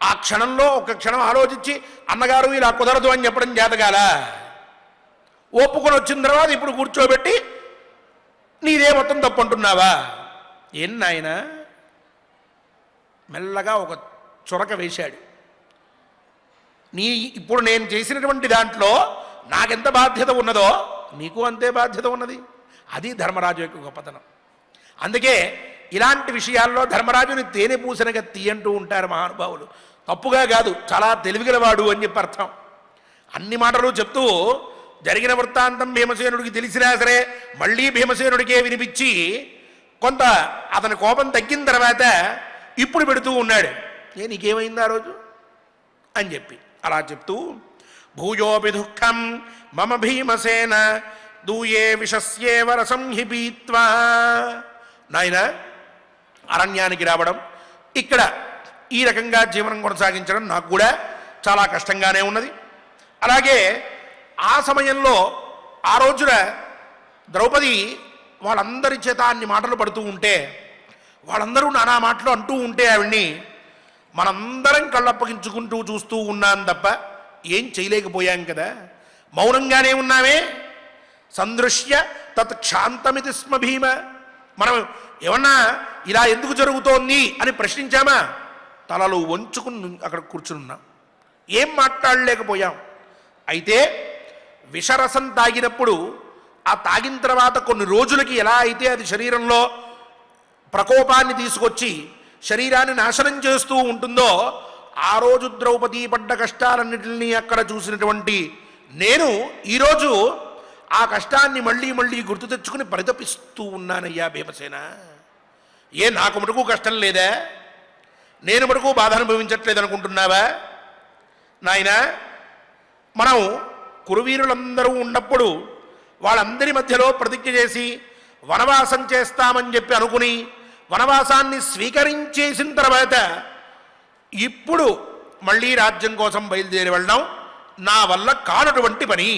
ఆ క్షణంలో ఒక క్షణం ఆలోచించి అన్నగారు ఇలా కుదరదు అని చెప్పడం చేతగాల? ఒప్పుకొని వచ్చిన తర్వాత ఇప్పుడు కూర్చోబెట్టి నీదే మొత్తం తప్పు అంటున్నావా? ఏం నాయన? మెల్లగా ఒక చొరక వేశాడు. ఇప్పుడు నేను చేసినటువంటి దాంట్లో నాకెంత బాధ్యత ఉన్నదో నీకు అంతే బాధ్యత ఉన్నది. అది ధర్మరాజు యొక్క గొప్పతనం. అందుకే ఇలాంటి విషయాల్లో ధర్మరాజుని తేనె పూసిన గత్తి అంటూ ఉంటారు మహానుభావులు. తప్పుగా కాదు, చాలా తెలివిగలవాడు అని చెప్పి అర్థం. అన్ని మాటలు చెప్తూ జరిగిన వృత్తాంతం భీమసేనుడికి తెలిసినా సరే మళ్ళీ భీమసేనుడికే వినిపించి కొంత అతని కోపం తగ్గిన తర్వాత ఇప్పుడు పెడుతూ ఉన్నాడు. నీకేమైంది ఆ రోజు అని చెప్పి అలా చెప్తూ భూయోపి దుఃఖం మమ భీమసేన దూయే విషస్యేవ రసం హి పీత్వా. నాయన, అరణ్యానికి రావడం, ఇక్కడ ఈ రకంగా జీవనం కొనసాగించడం నాకు కూడా చాలా కష్టంగానే ఉన్నది. అలాగే ఆ సమయంలో ఆ రోజున ద్రౌపది వాళ్ళందరి చేత అన్ని మాటలు పడుతూ ఉంటే, వాళ్ళందరూ నానా మాటలు అంటూ ఉంటే ఆవిడ్ని మనందరం కళ్ళప్పగించుకుంటూ చూస్తూ ఉన్నాం తప్ప ఏం చేయలేకపోయాం కదా. మౌనంగానే ఉన్నామే. సందృశ్య తత్ క్షాంతమితి స్మ భీమ. మనం ఏమన్నా ఇలా ఎందుకు జరుగుతోంది అని ప్రశ్నించామా? తలలు వంచుకుని అక్కడ కూర్చున్నాం, ఏం మాట్లాడలేకపోయాం. అయితే విషరసం తాగినప్పుడు ఆ తాగిన తర్వాత కొన్ని రోజులకి ఎలా అయితే అది శరీరంలో ప్రకోపాన్ని తీసుకొచ్చి శరీరాన్ని నాశనం చేస్తూ ఉంటుందో, ఆ రోజు ద్రౌపది పడ్డ కష్టాలన్నింటినీ అక్కడ చూసినటువంటి నేను ఈరోజు ఆ కష్టాన్ని మళ్ళీ మళ్ళీ గుర్తు తెచ్చుకుని పరితపిస్తూ ఉన్నానయ్యా భీమసేన. ఏ నాకు మటుకు కష్టం లేదా? నేను మటుకు బాధ అనుభవించట్లేదు అనుకుంటున్నావా? నాయనా, మనం కురువీరులందరూ ఉన్నప్పుడు వాళ్ళందరి మధ్యలో ప్రతిజ్ఞ చేసి వనవాసం చేస్తామని చెప్పి అనుకుని వనవాసాన్ని స్వీకరించేసిన తర్వాత ఇప్పుడు మళ్ళీ రాజ్యం కోసం బయలుదేరి వెళ్ళడం నా వల్ల కానటువంటి పని.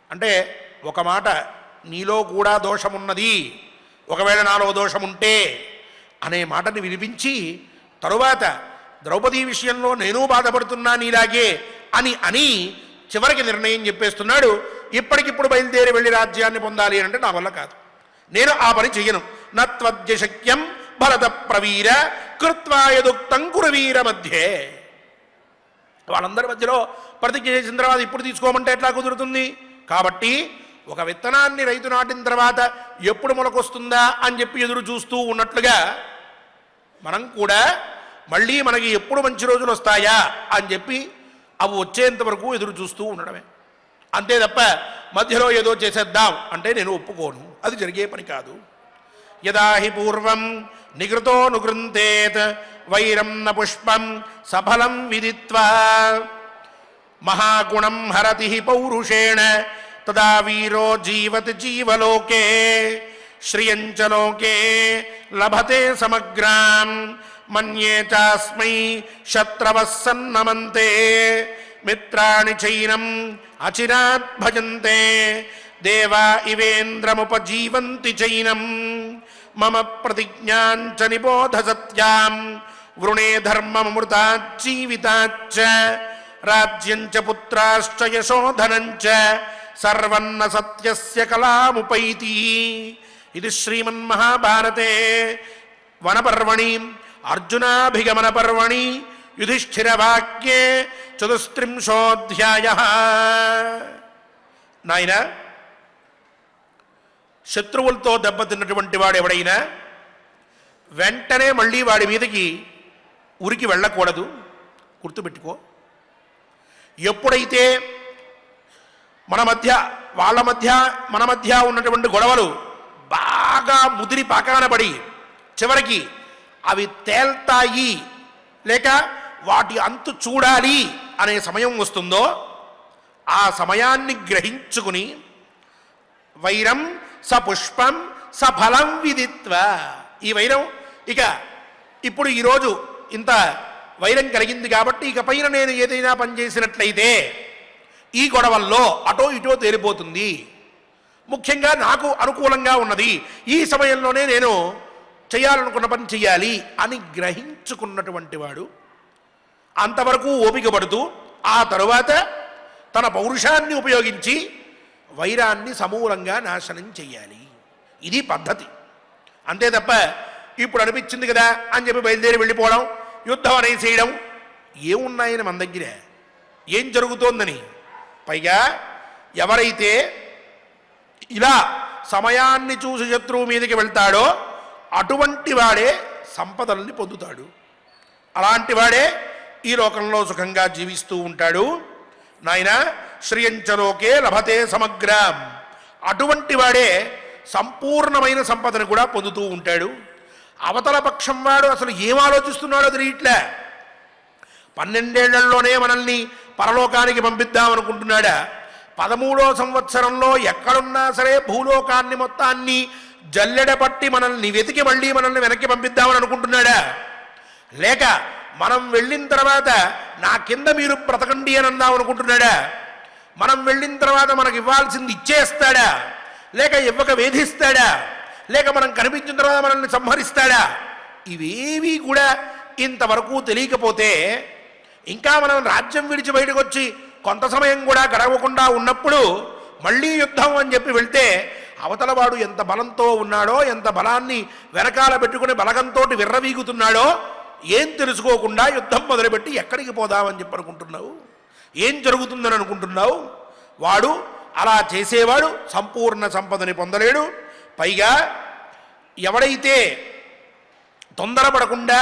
అంటే ఒక మాట, నీలో కూడా దోషమున్నది, ఒకవేళ నాలో దోషముంటే అనే మాటని వినిపించి తరువాత ద్రౌపదీ విషయంలో నేను బాధపడుతున్నా నీలాగే అని చివరికి నిర్ణయం చెప్పేస్తున్నాడు. ఇప్పటికిప్పుడు బయలుదేరి వెళ్ళి రాజ్యాన్ని పొందాలి అంటే నా వల్ల కాదు, నేను ఆ పని చెయ్యను. నత్వద్య శక్యం భరత ప్రవీర కృత్వా యదుక్తం కురువీర మధ్యే. వాళ్ళందరి మధ్యలో ప్రతిజ్ఞ చేసిన తర్వాత ఇప్పుడు తీసుకోమంటే ఎట్లా కుదురుతుంది? కాబట్టి ఒక విత్తనాన్ని రైతు నాటిన తర్వాత ఎప్పుడు మొలకొస్తుందా అని చెప్పి ఎదురు చూస్తూ ఉన్నట్లుగా మనం కూడా మళ్ళీ మనకి ఎప్పుడు మంచి రోజులు వస్తాయా అని చెప్పి అవి వచ్చేంత వరకు ఎదురు చూస్తూ ఉండడమే. అంతే తప్ప మధ్యలో ఏదో చేసేద్దాం అంటే నేను ఒప్పుకోను, అది జరిగే పని కాదు. యదా హి పూర్వం నిగృతో నుగృంతేత్ వైరం న పుష్పం సఫలం విదిత్వా మహాగుణం హరతి పౌరుషేణ తదా వీరో జీవతి జీవలోకే శ్రియంచ లోకే లభతే సమగ్రాం మన్యే చాస్మై శత్రవః సన్నమంతే మిత్రాణి చైనం అచిరాత్ భజంతే దేవా ఇవేంద్రముపజీవంతి చైనం మమ ప్రతిజ్ఞాంచ నిబోధ సత్యాం వృణే ధర్మమృతాజ్జీవితాచ్చ రాజ్యంచ పుత్రాశ్చ యశోధనంచ సర్వన్న సత్యస్య కళాముపైతి. ఇది శ్రీమన్మహాభారతే వనపర్వణి అర్జునాభిగమన పర్వణి యుధిష్ఠిరవాక్యే చతుస్త్రింశోऽధ్యాయః. నాయన, శత్రువులతో దెబ్బతిన్నటువంటి వాడు ఎవడైనా వెంటనే మళ్ళీ వాడి మీదకి ఉరికి వెళ్ళకూడదు. గుర్తుపెట్టుకో. ఎప్పుడైతే మన మధ్య వాళ్ళ మధ్య మన మధ్య ఉన్నటువంటి గొడవలు బాగా ముదిరి పాకాన పడి చివరికి అవి తేల్తాయి లేక వాటి అంతు చూడాలి అనే సమయం వస్తుందో ఆ సమయాన్ని గ్రహించుకుని వైరం సపుష్పం సఫలం విదిత్వ. ఈ వైరం ఇక ఇప్పుడు ఈరోజు ఇంత వైరం కలిగింది కాబట్టి ఇక పైన నేను ఏదైనా పని చేసినట్లయితే ఈ గొడవల్లో అటో ఇటో తేలిపోతుంది, ముఖ్యంగా నాకు అనుకూలంగా ఉన్నది, ఈ సమయంలోనే నేను చేయాలనుకున్న పని చెయ్యాలి అని గ్రహించుకున్నటువంటి వాడు అంతవరకు ఓపిక పడుతూ ఆ తరువాత తన పౌరుషాన్ని ఉపయోగించి వైరాన్ని సమూలంగా నాశనం చెయ్యాలి. ఇది పద్ధతి. అంతే తప్ప ఇప్పుడు అనిపించింది కదా అని చెప్పి బయలుదేరి వెళ్ళిపోవడం, యుద్ధం అనేసేయడం ఏమున్నాయని మన దగ్గర, ఏం జరుగుతోందని. పైగా ఎవరైతే ఇలా సమయాన్ని చూసి శత్రువు మీదకి వెళ్తాడో అటువంటి వాడే సంపదల్ని పొందుతాడు. అలాంటి వాడే ఈ లోకంలో సుఖంగా జీవిస్తూ ఉంటాడు. నాయన, శ్రియంచలోకే లభతే సమగ్రం. అటువంటి వాడే సంపూర్ణమైన సంపదను కూడా పొందుతూ ఉంటాడు. అవతల పక్షం వాడు అసలు ఏం ఆలోచిస్తున్నాడో తెలియట్లే. 12 ఏళ్లలోనే మనల్ని పరలోకానికి పంపిద్దామనుకుంటున్నాడా? 13వ సంవత్సరంలో ఎక్కడున్నా సరే భూలోకాన్ని మొత్తాన్ని జల్లెడ పట్టి మనల్ని వెతికి మళ్ళీ మనల్ని వెనక్కి పంపిద్దామని అనుకుంటున్నాడా? లేక మనం వెళ్ళిన తర్వాత నా కింద మీరు బ్రతకండి అని అందాం అనుకుంటున్నాడా? మనం వెళ్ళిన తర్వాత మనకు ఇవ్వాల్సింది ఇచ్చేస్తాడా? లేక ఇవ్వక వేధిస్తాడా? లేక మనం కనిపించిన తర్వాత మనల్ని సంహరిస్తాడా? ఇవేవి కూడా ఇంతవరకు తెలియకపోతే ఇంకా మనం రాజ్యం విడిచి బయటకు వచ్చి కొంత సమయం కూడా గడవకుండా ఉన్నప్పుడు మళ్ళీ యుద్ధం అని చెప్పి వెళ్తే అవతలవాడు ఎంత బలంతో ఉన్నాడో, ఎంత బలాన్ని వెనకాల పెట్టుకుని బలగంతో విర్రవీగుతున్నాడో ఏం తెలుసుకోకుండా యుద్ధం మొదలుపెట్టి ఎక్కడికి పోదామని చెప్పి అనుకుంటున్నావు? ఏం జరుగుతుందని అనుకుంటున్నావు? వాడు అలా చేసేవాడు సంపూర్ణ సంపదని పొందలేడు. పైగా ఎవడైతే తొందరపడకుండా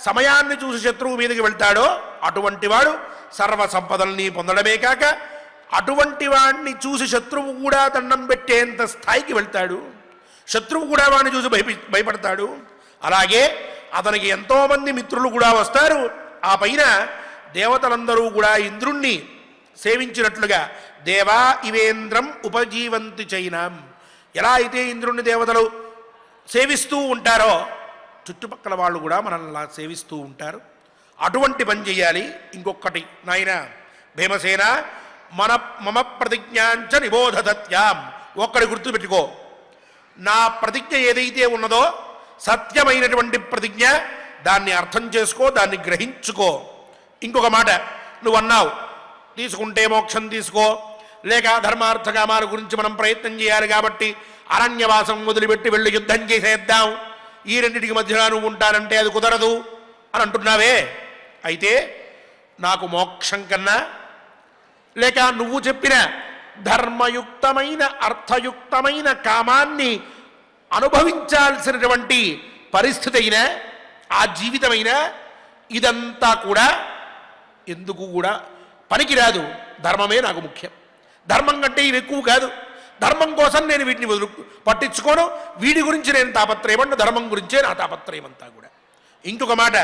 సమయాన్ని చూసి శత్రువు మీదకి వెళ్తాడో అటువంటి వాడు సర్వ సంపదల్ని పొందడమే కాక అటువంటి వాడిని చూసి శత్రువు కూడా దండం పెట్టేంత స్థాయికి వెళ్తాడు. శత్రువు కూడా వాడిని చూసి భయపడతాడు. అలాగే అతనికి ఎంతోమంది మిత్రులు కూడా వస్తారు. ఆ పైన దేవతలందరూ కూడా ఇంద్రుణ్ణి సేవించినట్లుగా దేవా ఇవేంద్రం ఉపజీవంతి చైనాం. ఎలా అయితే ఇంద్రుణ్ణి దేవతలు సేవిస్తూ ఉంటారో చుట్టుపక్కల వాళ్ళు కూడా మనల్ని అలా సేవిస్తూ ఉంటారు. అటువంటి పని చేయాలి. ఇంకొకటి నాయన భీమసేన, మమ ప్రతిజ్ఞాంచ నిబోధత్యాం. ఒక్కడి గుర్తుపెట్టుకో, నా ప్రతిజ్ఞ ఏదైతే ఉన్నదో సత్యమైనటువంటి ప్రతిజ్ఞ, దాన్ని అర్థం చేసుకో, దాన్ని గ్రహించుకో. ఇంకొక మాట నువ్వు అన్నావు, తీసుకుంటే మోక్షం తీసుకో, లేక ధర్మార్థ కామాల గురించి మనం ప్రయత్నం చేయాలి కాబట్టి అరణ్యవాసం వదిలిపెట్టి వెళ్ళి యుద్ధం చేసేద్దాం, ఈ రెండింటికి మధ్యలో నువ్వు ఉంటానంటే అది కుదరదు అని అంటున్నావే. అయితే నాకు మోక్షం కన్నా లేక నువ్వు చెప్పిన ధర్మయుక్తమైన అర్థయుక్తమైన కామాన్ని అనుభవించాల్సినటువంటి పరిస్థితి అయినా ఆ జీవితమైనా ఇదంతా కూడా ఎందుకు కూడా పనికిరాదు. ధర్మమే నాకు ముఖ్యం. ధర్మం కంటే ఇవి ఎక్కువ కాదు. ధర్మం కోసం నేను వీటిని పట్టించుకోను. వీడి గురించి నేను తాపత్రయమంటే ధర్మం గురించే నా తాపత్రయమంతా కూడా. ఇంకొక మాట,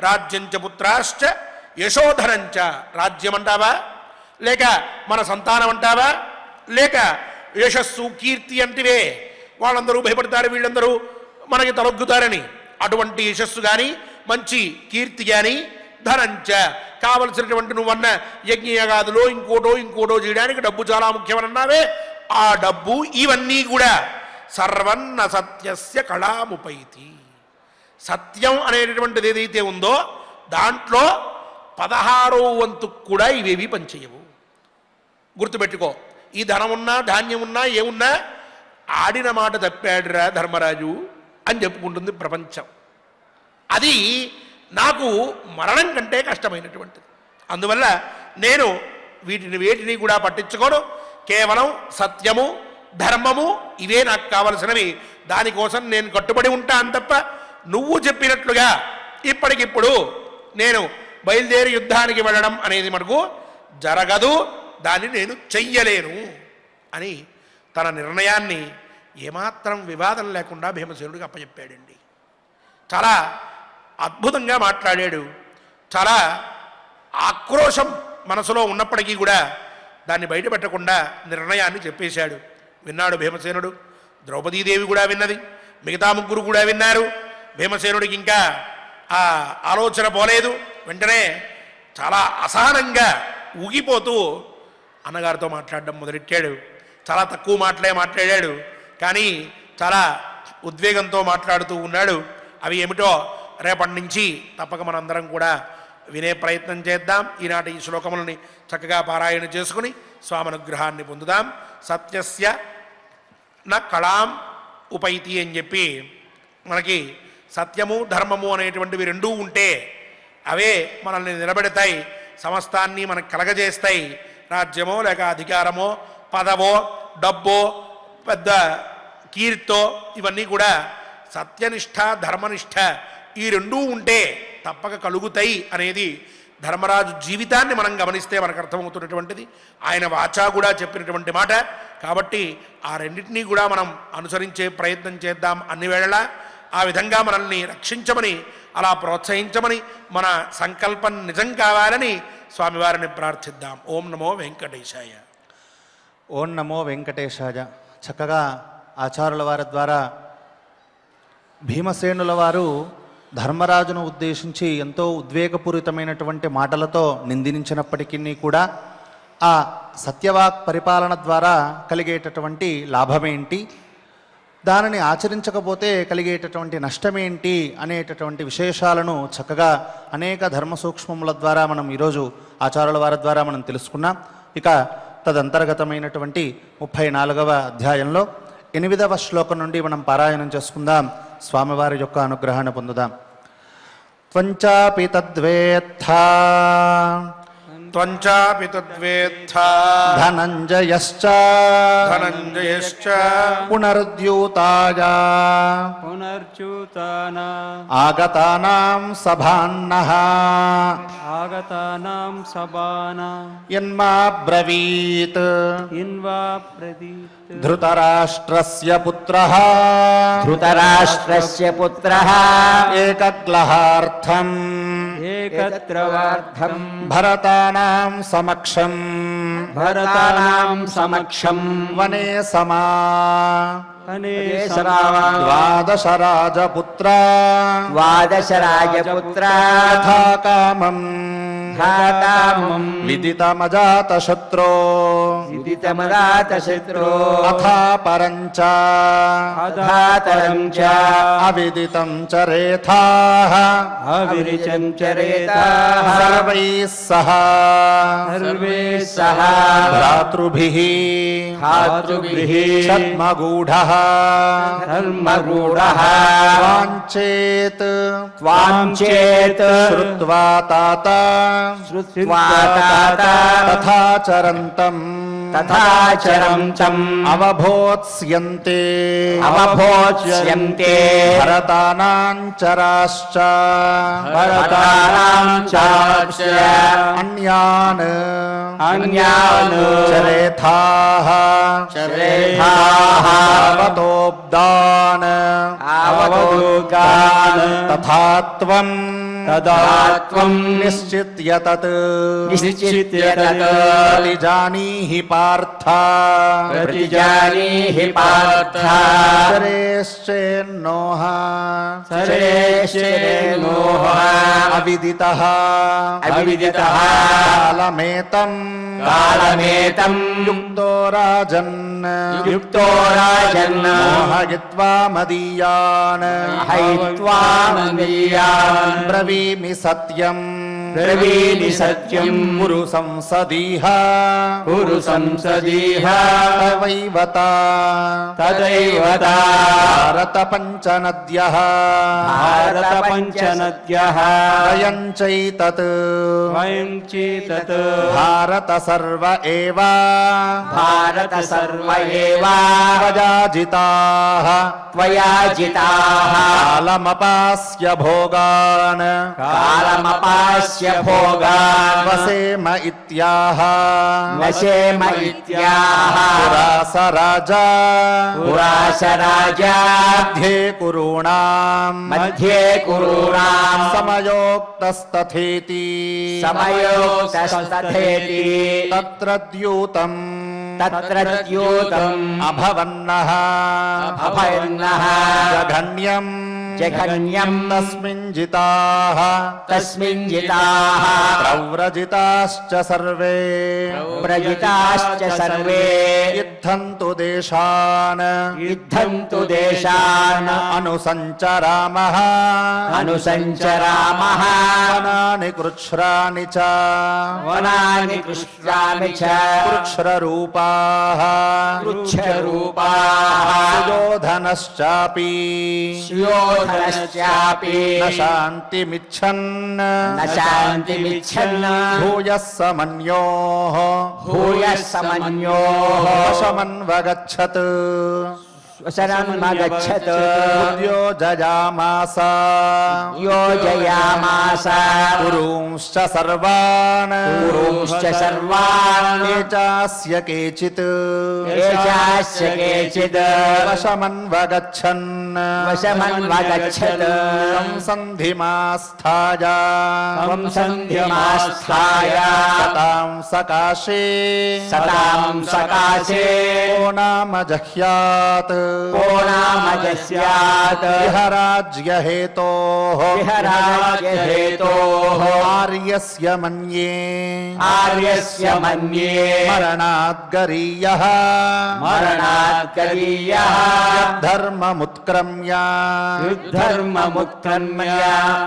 రాజ్యంచ పుత్రాశ్చ యశోధనంచ. రాజ్యం అంటావా, లేక మన సంతానం అంటావా, లేక యశస్సు కీర్తి అంటివే. వాళ్ళందరూ భయపడతారు, వీళ్ళందరూ మనకి తలొగ్గుతారని. అటువంటి యశస్సు కానీ మంచి కీర్తి కానీ ధనంచ కావలసినటువంటి నువ్వన్న యజ్ఞయాగాదులో ఇంకోటో చేయడానికి డబ్బు చాలా ముఖ్యమన్నావే. ఆ డబ్బు ఇవన్నీ కూడా సర్వన్న సత్యస్య కళాముపైతి. సత్యం అనేటటువంటిది ఏదైతే ఉందో దాంట్లో 16వ వంతు కూడా ఇవేవి పనిచేయవు. గుర్తుపెట్టుకో, ఈ ధనమున్నా ధాన్యమున్నా ఏమున్నా ఆడిన మాట తప్పాడురా ధర్మరాజు అని చెప్పుకుంటుంది ప్రపంచం. అది నాకు మరణం కంటే కష్టమైనటువంటిది. అందువల్ల నేను వేటిని కూడా పట్టించుకోను. కేవలం సత్యము ధర్మము ఇవే నాకు కావలసినవి. దానికోసం నేను కట్టుబడి ఉంటాను తప్ప నువ్వు చెప్పినట్లుగా ఇప్పటికిప్పుడు నేను బయలుదేరి యుద్ధానికి వెళ్ళడం అనేది మనకు జరగదు, దాన్ని నేను చెయ్యలేను అని తన నిర్ణయాన్ని ఏమాత్రం వివాదం లేకుండా భీమసేనుడికి అప్పచెప్పాడండి. చాలా అద్భుతంగా మాట్లాడాడు. చాలా ఆక్రోశం మనసులో ఉన్నప్పటికీ కూడా దాన్ని బయటపెట్టకుండా నిర్ణయాన్ని చెప్పేశాడు. విన్నాడు భీమసేనుడు, ద్రౌపదీదేవి కూడా విన్నది, మిగతా ముగ్గురు కూడా విన్నారు. భీమసేనుడికి ఇంకా ఆ ఆలోచన పోలేదు. వెంటనే చాలా అసహనంగా ఊగిపోతూ అన్నగారితో మాట్లాడడం మొదలెట్టాడు. చాలా తక్కువ మాటలే మాట్లాడాడు, కానీ చాలా ఉద్వేగంతో మాట్లాడుతూ ఉన్నాడు. అవి ఏమిటో రేపటి నుంచి తప్పక మనందరం కూడా వినే ప్రయత్నం చేద్దాం. ఈనాటి ఈ శ్లోకములని చక్కగా పారాయణ చేసుకుని స్వామనుగ్రహాన్ని పొందుదాం. సత్యస్య న కళాం ఉపైతి అని చెప్పి మనకి సత్యము ధర్మము అనేటువంటివి రెండూ ఉంటే అవే మనల్ని నిలబెడతాయి, సమస్తాన్ని మనకు కలగజేస్తాయి. రాజ్యమో లేక అధికారమో పదవో డబ్బో పెద్ద కీర్తో ఇవన్నీ కూడా సత్యనిష్ట ధర్మనిష్ట ఈ రెండూ ఉంటే తప్పక కలుగుతాయి అనేది ధర్మరాజు జీవితాన్ని మనం గమనిస్తే మనకు అర్థమవుతున్నటువంటిది. ఆయన వాచా కూడా చెప్పినటువంటి మాట. కాబట్టి ఆ రెండింటినీ కూడా మనం అనుసరించే ప్రయత్నం చేద్దాం అన్ని వేళలా. ఆ విధంగా మనల్ని రక్షించమని, అలా ప్రోత్సహించమని, మన సంకల్పం నిజం కావాలని స్వామివారిని ప్రార్థిద్దాం. ఓం నమో వెంకటేశాయ. ఓం నమో వెంకటేశాయ. చక్కగా ఆచార్యుల వారి ద్వారా భీమసేనుల వారు ధర్మరాజును ఉద్దేశించి ఎంతో ఉద్వేగపూరితమైనటువంటి మాటలతో నిందించినప్పటికీ కూడా ఆ సత్యవాక్ పరిపాలన ద్వారా కలిగేటటువంటి లాభమేంటి, దానిని ఆచరించకపోతే కలిగేటటువంటి నష్టమేంటి అనేటటువంటి విశేషాలను చక్కగా అనేక ధర్మ సూక్ష్మముల ద్వారా మనం ఈరోజు ఆచార్యుల వారి ద్వారా మనం తెలుసుకున్నాం. ఇక తదంతర్గతమైనటువంటి 34వ అధ్యాయంలో 8వ శ్లోకం నుండి మనం పారాయణం చేసుకుందాం. స్వామివారి యొక్క అనుగ్రహాన్ని పొందుదాం. త్వంచాపి తద్వేత్థా త్వంచాపి తద్వేత్థ ధనంజయశ్చ పునరుద్యూతాయ ఆగతానాం సభాన్నః యన్మా బ్రవీత్ ధృతరాష్ట్రస్య పుత్రః ఏకగ్లహార్థం భరతానాం సమక్షం వనే సమా ద్వాదశ రాజపుత్ర యథా కామం విదితమజాతశత్రో అథా పరంచ అవిదితం చరేథాః సర్వైః సహ భ్రాతృభిః ఛద్మగూఢః వాంఛేత్ శ్రుత్వా తాత తథా చరంతం అవభోత్స్యంతే భరతానాం చరాశ్చ అన్యాన్ చరేథాః అవతోబ్దాన్ తథా త్వం నిశ్చిత్య తత్ ప్రతిజానీహి పార్థ సరేశ్చేన్నోః అవిదితః కాలమేతం యుక్తో రాజన్ మోహయిత్వా మదీయాన్ బ్రవీమి సత్యం ब्रवीणि सत्यम् कुरु संसदीह कुरु संसदीह तवैवता तदैवता भारतपञ्चनद्यः भारतपञ्चनद्यः वयं चैतत् वयं चेतत् भारत सर्व एव भारत सर्व एव प्रजाजिताः त्वया जिताः कालमपास्य भोगान् कालमपास्य भोगान् वसेम इत्याह वसेम इत्याह पुरास राजा पुरास राजा मध्ये कुरूणाम् मध्ये कुरूणाम् समयोक्तस्तथेति समयोक्तस्तथेति तत्र द्यूतम् तत्र द्यूतम् अभवन्नः अभयन्नः जघन्यम् जघन्यम् तस्मिन् जिताः तस्मिन् जिताः प्रव्रजिताश्च सर्वे प्रजिताश्च सर्वे युद्धन्तु देशान् युद्धन्तु देशान् अनुसञ्चरामः अनुसञ्चरामः वनानि कृच्छ्राणि च वनानि कृष्णामि च कृच्छ्ररूपाः कृच्छरूपाः सुयोधनश्चापि सुयोधनश्चापि न शान्तिमिच्छन् न शान्तिमिच्छन् भूयः समन्योः भूयः समन्योः वशमन्वगच्छत् शरणमगच्छत् उद्योजयामास योजयामास पुरूंश्च सर्वान् पुरूंश्च सर्वान् ये चास्य केचित् ये चास्य केचित् वशमन्वगच्छन् वशमन्वगच्छत् संसन्धिमास्थाय त्वं सन्धिमास्थाय सतां सकाशे सतां सकाशे को नाम जह्यात् को नाम जस्यात् विहराज्यहेतोः विहराज्यहेतोः आर्यस्य मन्ये आर्यस्य मन्ये मरणाद्गरीयः मरणात्करीयः धर्ममुत्क्रम्य युद्धर्ममुत्क्रम्य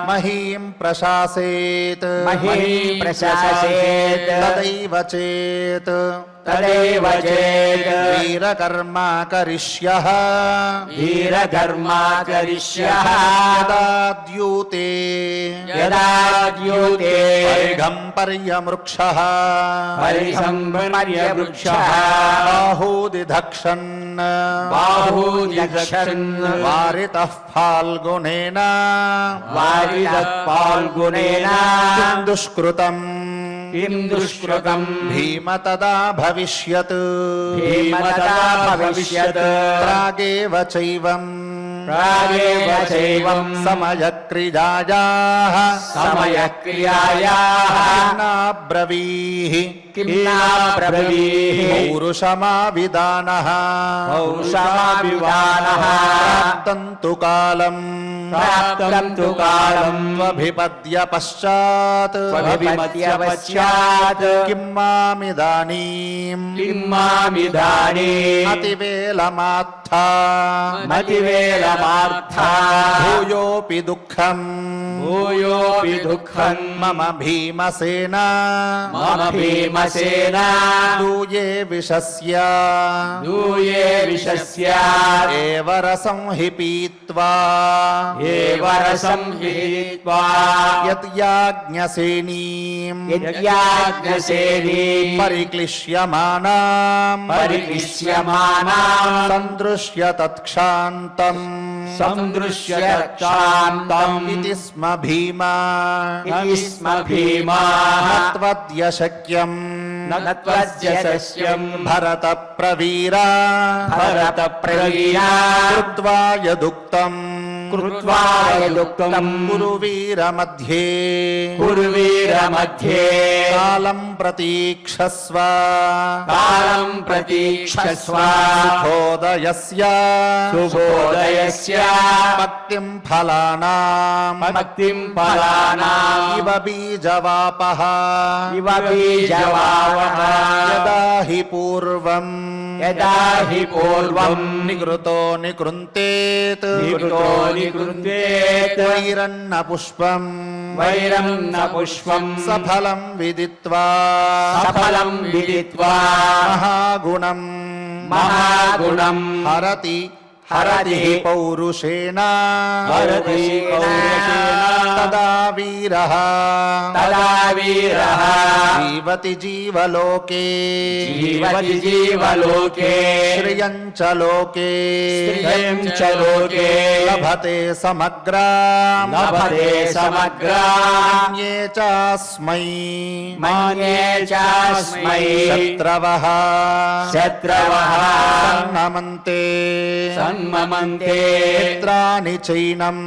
महीं प्रशासेत् महीं प्रशासेत् तदैव चेत् तदैव चेत् वीरकर्मा करिष्यः वीरकर्मा करिष्यः यदा द्यूते यदा द्यूते परिघं पर्यमृक्षः परिसम्भर्यवृक्षः बाहूदिधक्षन् बाहूदिधक्षन् वारितः फाल्गुनेन वारितः फाल्गुनेन किं दुष्कृतम् किं दुष्कृतम् भीम तदा भविष्यत् भीमतदा भविष्यत् प्रागेव चैवम् प्रागेव चैवम् समयक्रियायाः समयक्रियायाः नाब्रवीः किं नाब्रवीः पौरुषमाविदानः पौरुषमाविदानः प्राप्तं तु कालम् प्राप्तं तु कालम् त्वभिपद्य पश्चात् त्वभिपद्य पश्चात् किं मामिदानीम् किं मामिदानीम् अतिवेलमात्था मतिवेलमार्था भूयोऽपि दुःखम् भूयोऽपि दुःखम् मम भीमसेन मम भीमसेन दूये विषस्य दूये विषस्य एव रसं हि पीत्वा एव रसं हित्वा यद्याज्ञसेनीम् यज्ञाग्नसेनीम् परिक्लिश्यमानाम् परिक्लिश्यमानाम् सन्दृश्य तत्क्षान्तम् सन्दृश्य रक्षान्तम् इति स्म भीमा इति स्म भीमाः त्वद्यशक्यम् न त्वद्यशस्यम् भरतप्रवीरा भरतप्रवीरा कृत्वा यदुक्तम् कृत्वा यदुक्तम् कुरुवीरमध्ये कुरुवीरमध्ये कालम् प्रतीक्षस्व कालम् प्रतीक्षस्व सुखोदयस्य सुबोधयस्य भक्तिम् फलानाम् भक्तिम् फलानाम् इव बीजवापः इव बीजवावः यदा हि पूर्वम् यदा हि पूर्वम् निकृतो निकृन्तेत् निकृतो निकृन्तेत् वैरन्न पुष्पम् వైరం న పుష్పం సఫలం విదిత్వా సఫలం విదిత్వా మహాగుణం మహాగుణం హరతి హరతి పౌరుషేణ హరతి పౌరుషేణ తదా వీరః తదా వీరః జీవతి జీవలోకే జీవతి జీవలోకే శ్రియం చ లోకే శ్రియం చ లోకే లభతే సమగ్రాం లభతే సమగ్రాం మన్యే చాస్మై మన్యే చాస్మై శత్రవః శత్రవః సన్నమంతే సన్మమంతే మిత్రాణి చైనం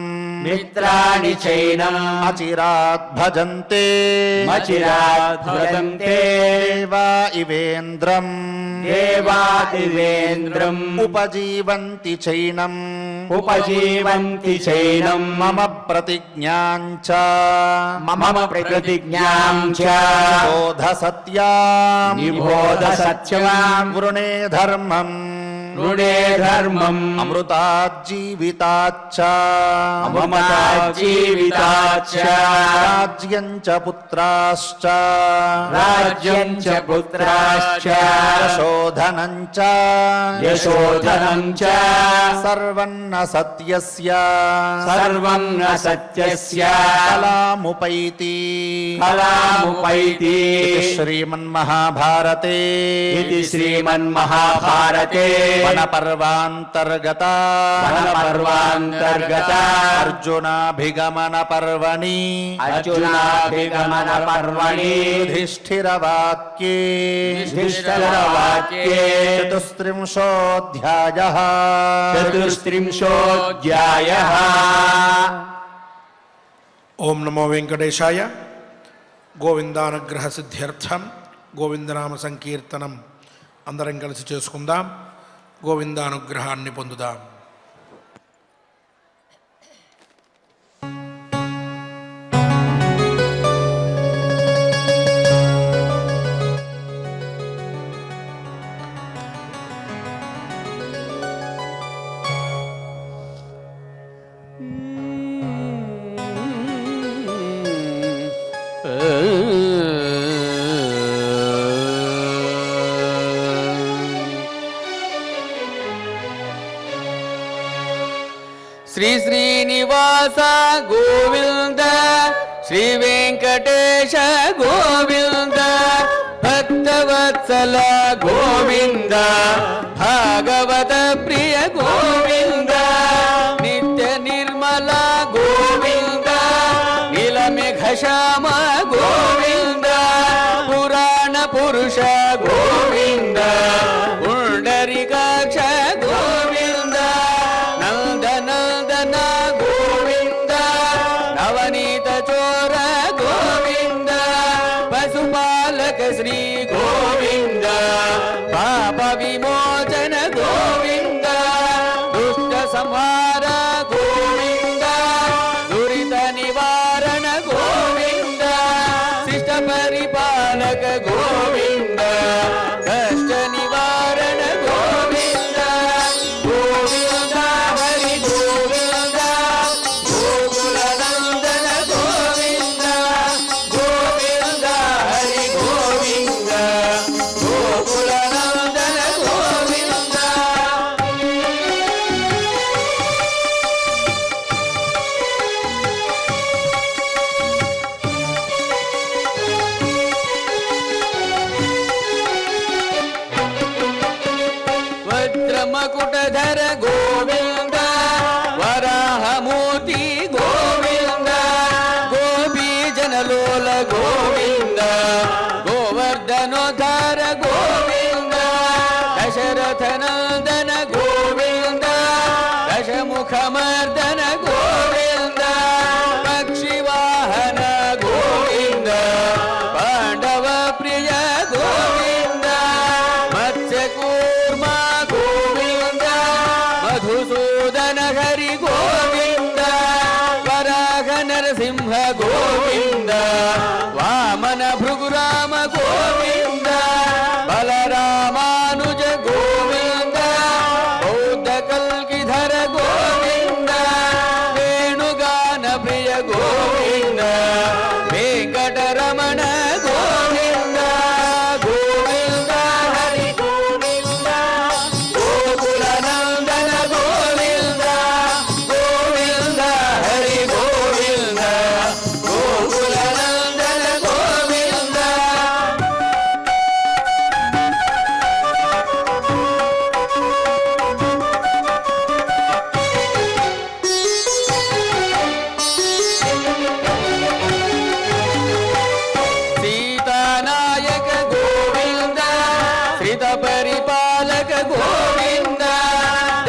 మిత్రాణి చైనం అచిరాత్ భజంతే మచిరాత్ భజంతే దేవా ఇవేంద్రం దేవాదివేంద్రం ఉపజీవంతి చైనం ఉపజీవంతి చైనం మమ ప్రతిజ్ఞాం చ మమ ప్రతిజ్ఞాం చ బోధ సత్యాం నిబోధ సత్యం వృణే ధర్మం రుణే ధర్మం అమృతాజ్జీవితాచ్చ మమతాజీవితాచ్చ రాజ్యం చ పుత్రాశ్చ రాజ్యం చ పుత్రాశ్చ యశోధనం చ యశోధనం చ సర్వన్న సత్యస్య సర్వం న సత్యస్య కలాముపైతి కలాముపైతి ఇది శ్రీమన్మహాభారతే ఇది శ్రీమన్మహాభారతే వనపర్వాంతర్గత వనపర్వాంతర్గత అర్జునాభిగమన పర్వణి అర్జునాభిగమన పర్వణి యుధిష్ఠిరవాక్యే యుధిష్ఠిరవాక్యే చతుస్త్రింశోऽధ్యాయः చతుస్త్రింశోऽధ్యాయः ఓం నమో వెంకటేశాయ. గోవిందానుగ్రహ సిద్ధ్యర్థం గోవిందనామ సంకీర్తనం అందరం కలిసి చేసుకుందాం. గోవిందానుగ్రహాన్ని పొందుదాం. శ్రీ శ్రీనివాస గోవింద శ్రీ వెంకటేశ గోవింద భక్తవత్సల గోవింద భాగవత ప్రియ గోవింద నిత్య నిర్మల గోవింద నీలమేఘ శ్యామ గోవింద పురాణ పురుష గోవింద పుండరీకాక్ష గోవింద నందనందన గోవింద నవనీత చోర గోవింద పశుపాలక శ్రీ గోవింద పాప విమోచన గోవింద దుష్ట సంహార గోవింద దురిత నివారణ గోవింద శిష్ట పరిపాలక గోవింద కష్ట నివారణ గోవింద గోవింద హరి గోవింద గోకుల నందన గోవింద గోవింద హరి గోవింద గోకుల నందన గోవింద. వజ్రమకుటధర గోవింద వరాహమూర్తి గోవింద గోపీజనలోల గోవింద గోవర్ధనోద్ధార గోవింద దశరథనందన గోవింద దశముఖమర్దన గోవింద పక్షివాహన గోవింద పాండవ ప్రియ గోవింద మత్స్యకూర్మ గోవింద మధుసూదన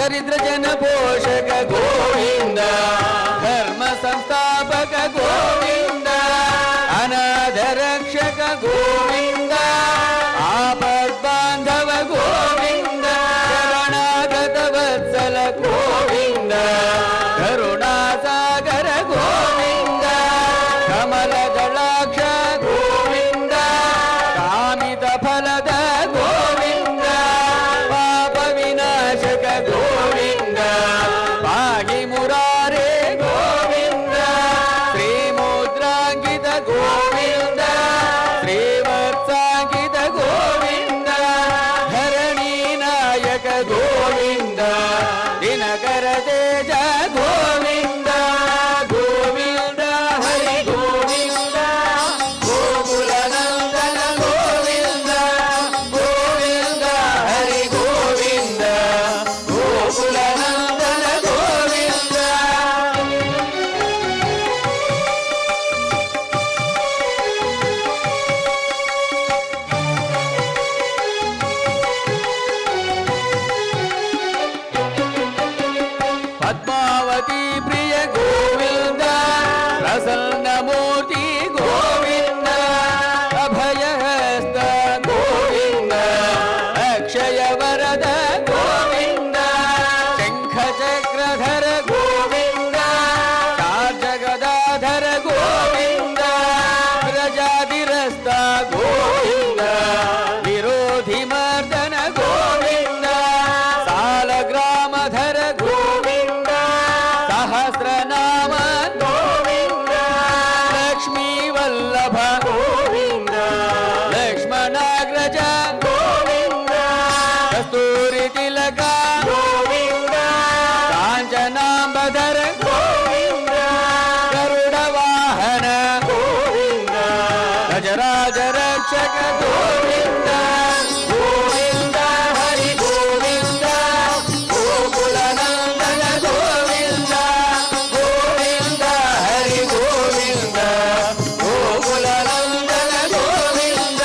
दरिद्र जन पोषक गोविंद धर्म संस्थापक गोविंद अनाथ रक्षक गोविंद आपद बांधव गोविंद शरणागत वत्सल गोविंद करुणा सागर गोविंद कमल दलाक्ष गोविंद कामित फलद गोविंद पाप विनाशक गोविंद पाहि मुरारे गोविंद श्री मुद्रांकित गोविंद श्रीवत्सांकित गोविंद धरणी नायक गोविंद दिनकर तेज गोविंद गोविंद हरि गोविंद गोकुल नंदन गोविंद गोविंद हरि गोविंद गोकुल नंदन गोविंद पद्मावती प्रिय गोविंद प्रसन्न मूर्ति गोविंद अभयहस्त गोविंद अक्षय वरद गोविंद शंख चक्रधर गोविंद जगदाधर गोविंद प्रजाधिरस्त गोविंद विरोधि मर्दन गोविंद सालग्रामधर गोविंद सहस्रनाम गोविंद लक्ष्मी वल्लभ गोविंद लक्ष्मणाग्रज गोविंद कस्तूरि तिलक गोविंद कांचनांबधर गोविंद गरुड़ वाहन गोविंद गजराज रक्षक गोविंद गोविंद हरि गोविंद गोकुल नंदन गोविंद गोविंद हरि गोविंद गोकुल नंदन गोविंद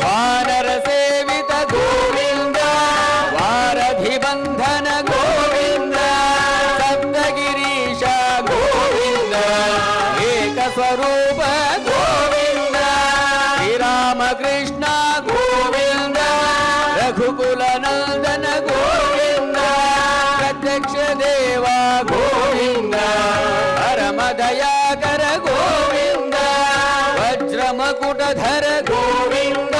वानर सेवित गोविंद वारधि बंधन गोविंद सप्तगिरीश गोविंद एक स्वरूप गोविंद श्रीराम कृष्ण गोविंद रघुकुल नंदन गोविंद प्रत्यक्ष देवा गोविंद परम दयाकर गोविंद वज्र मकुटधर गोविंद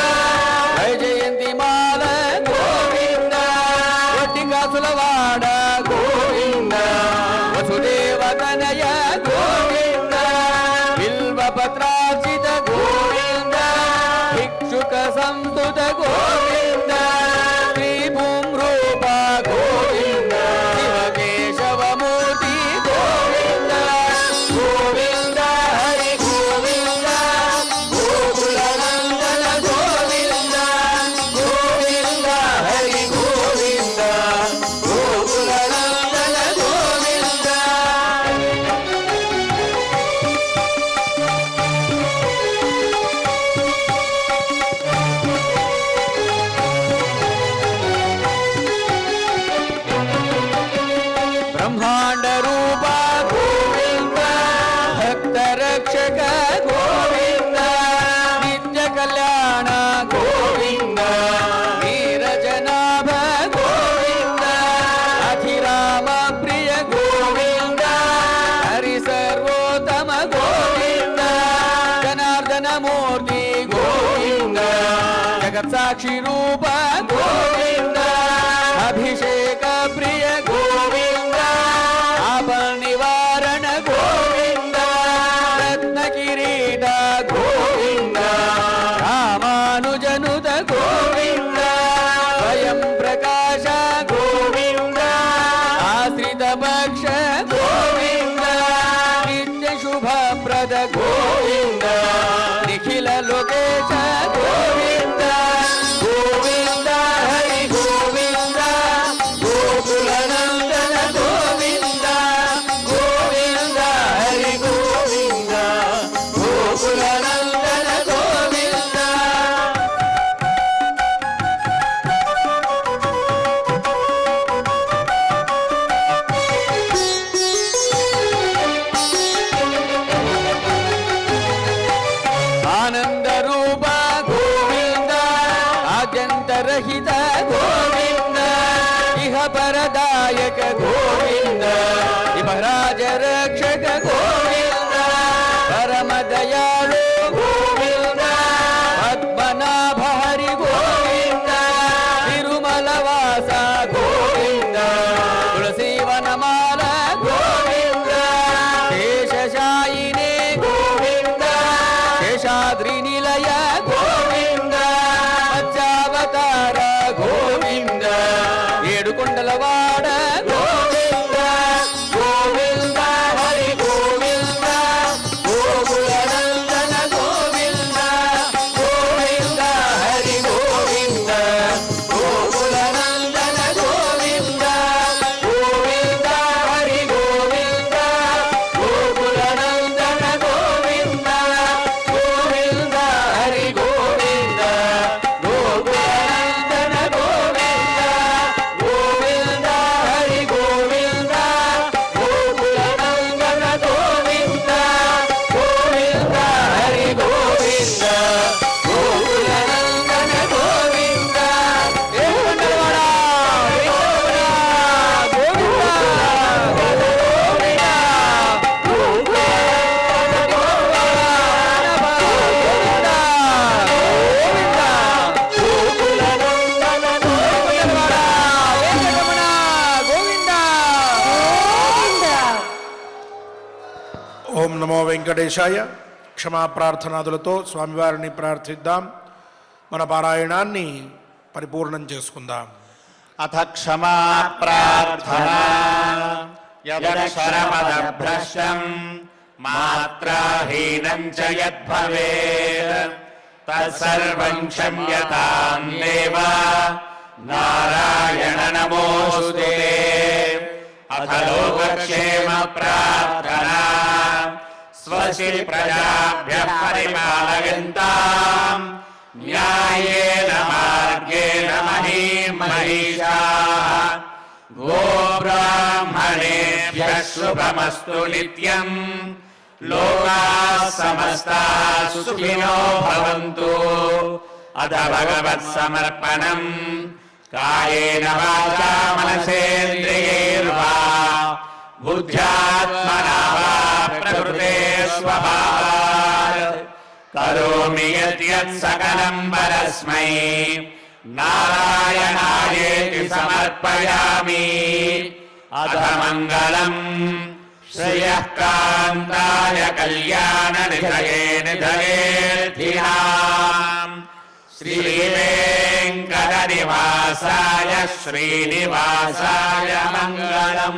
जयंती माल गोविंद वटिका सुलवाड गोविंद वसुदेव तनय गोविंद बिल्वपत्रार्चित गोविंद भिक्षुक संस्तुत गोविंद श्रीभूम रूप गोविंद शिवकेशव मूर्ति गोविंद गोविंद हरि गोविंद गोकुल नंदन गोविंद गोविंद हरि गोविंद गोकुल नंदन गोविंद ब्रह्मांड रूप गोविंद भक्त रक्षक गोविंद नित्य कल्याण गोविंद नीरजनाभ गोविंद अधिराम प्रिय गोविंद हरि सर्वोत्तम गोविंद जनार्दन मूर्ति गोविंद जगत साक्षी रूप गोविंद अभिषेक प्रिय गोविंद आपन निवारण गोविंद रत्न किरीट गोविंद रामानुजनुत गोविंद स्वयं प्रकाश गोविंद आश्रित पक्ष गोविंद नित्य शुभ प्रद गोविंद निखिल लोकेश गोविंद गोविंद हरि गोविंद गोकुल नंदन गोविंद ఓం నమో వెంకటేశాయ. క్షమా ప్రార్థనాదులతో స్వామివారిని ప్రార్థిద్దాం. మన పారాయణాన్ని పరిపూర్ణం చేసుకుందాం. అథ క్షమా ప్రార్థనా యదక్షరపదభ్రష్టం మాత్రాహీనం చ యద్భవేత్ తత్సర్వం క్షమ్యతాం దేవ నారాయణ నమోస్తుతే. అథ లోకక్షేమ ప్రార్థనా స్వస్తి ప్రజాభ్యః పరిపాలయంతాం న్యాయేన మార్గేణ మహీం మహిషాః గోబ్రాహ్మణేభ్యः శుభమస్తు నిత్యం. లోకాः సమస్తాः సుఖినో భవంతు. అథ భగవత్సమర్పణం కాయేన వాచా మనసేంద్రియైర్వా బుద్ధ్యాత్మనా వా ప్రకృతే స్వభావాత్ కరోమి యద్యత్ సకలం పరస్మై నారాయణాయేతి సమర్పయామి. అథ మంగళం శ్రేయః కాంతాయ కళ్యాణ నిధయే నిధయేర్థినాం శ్రీవేంకట నివాసాయ శ్రీనివాసాయ మంగళం.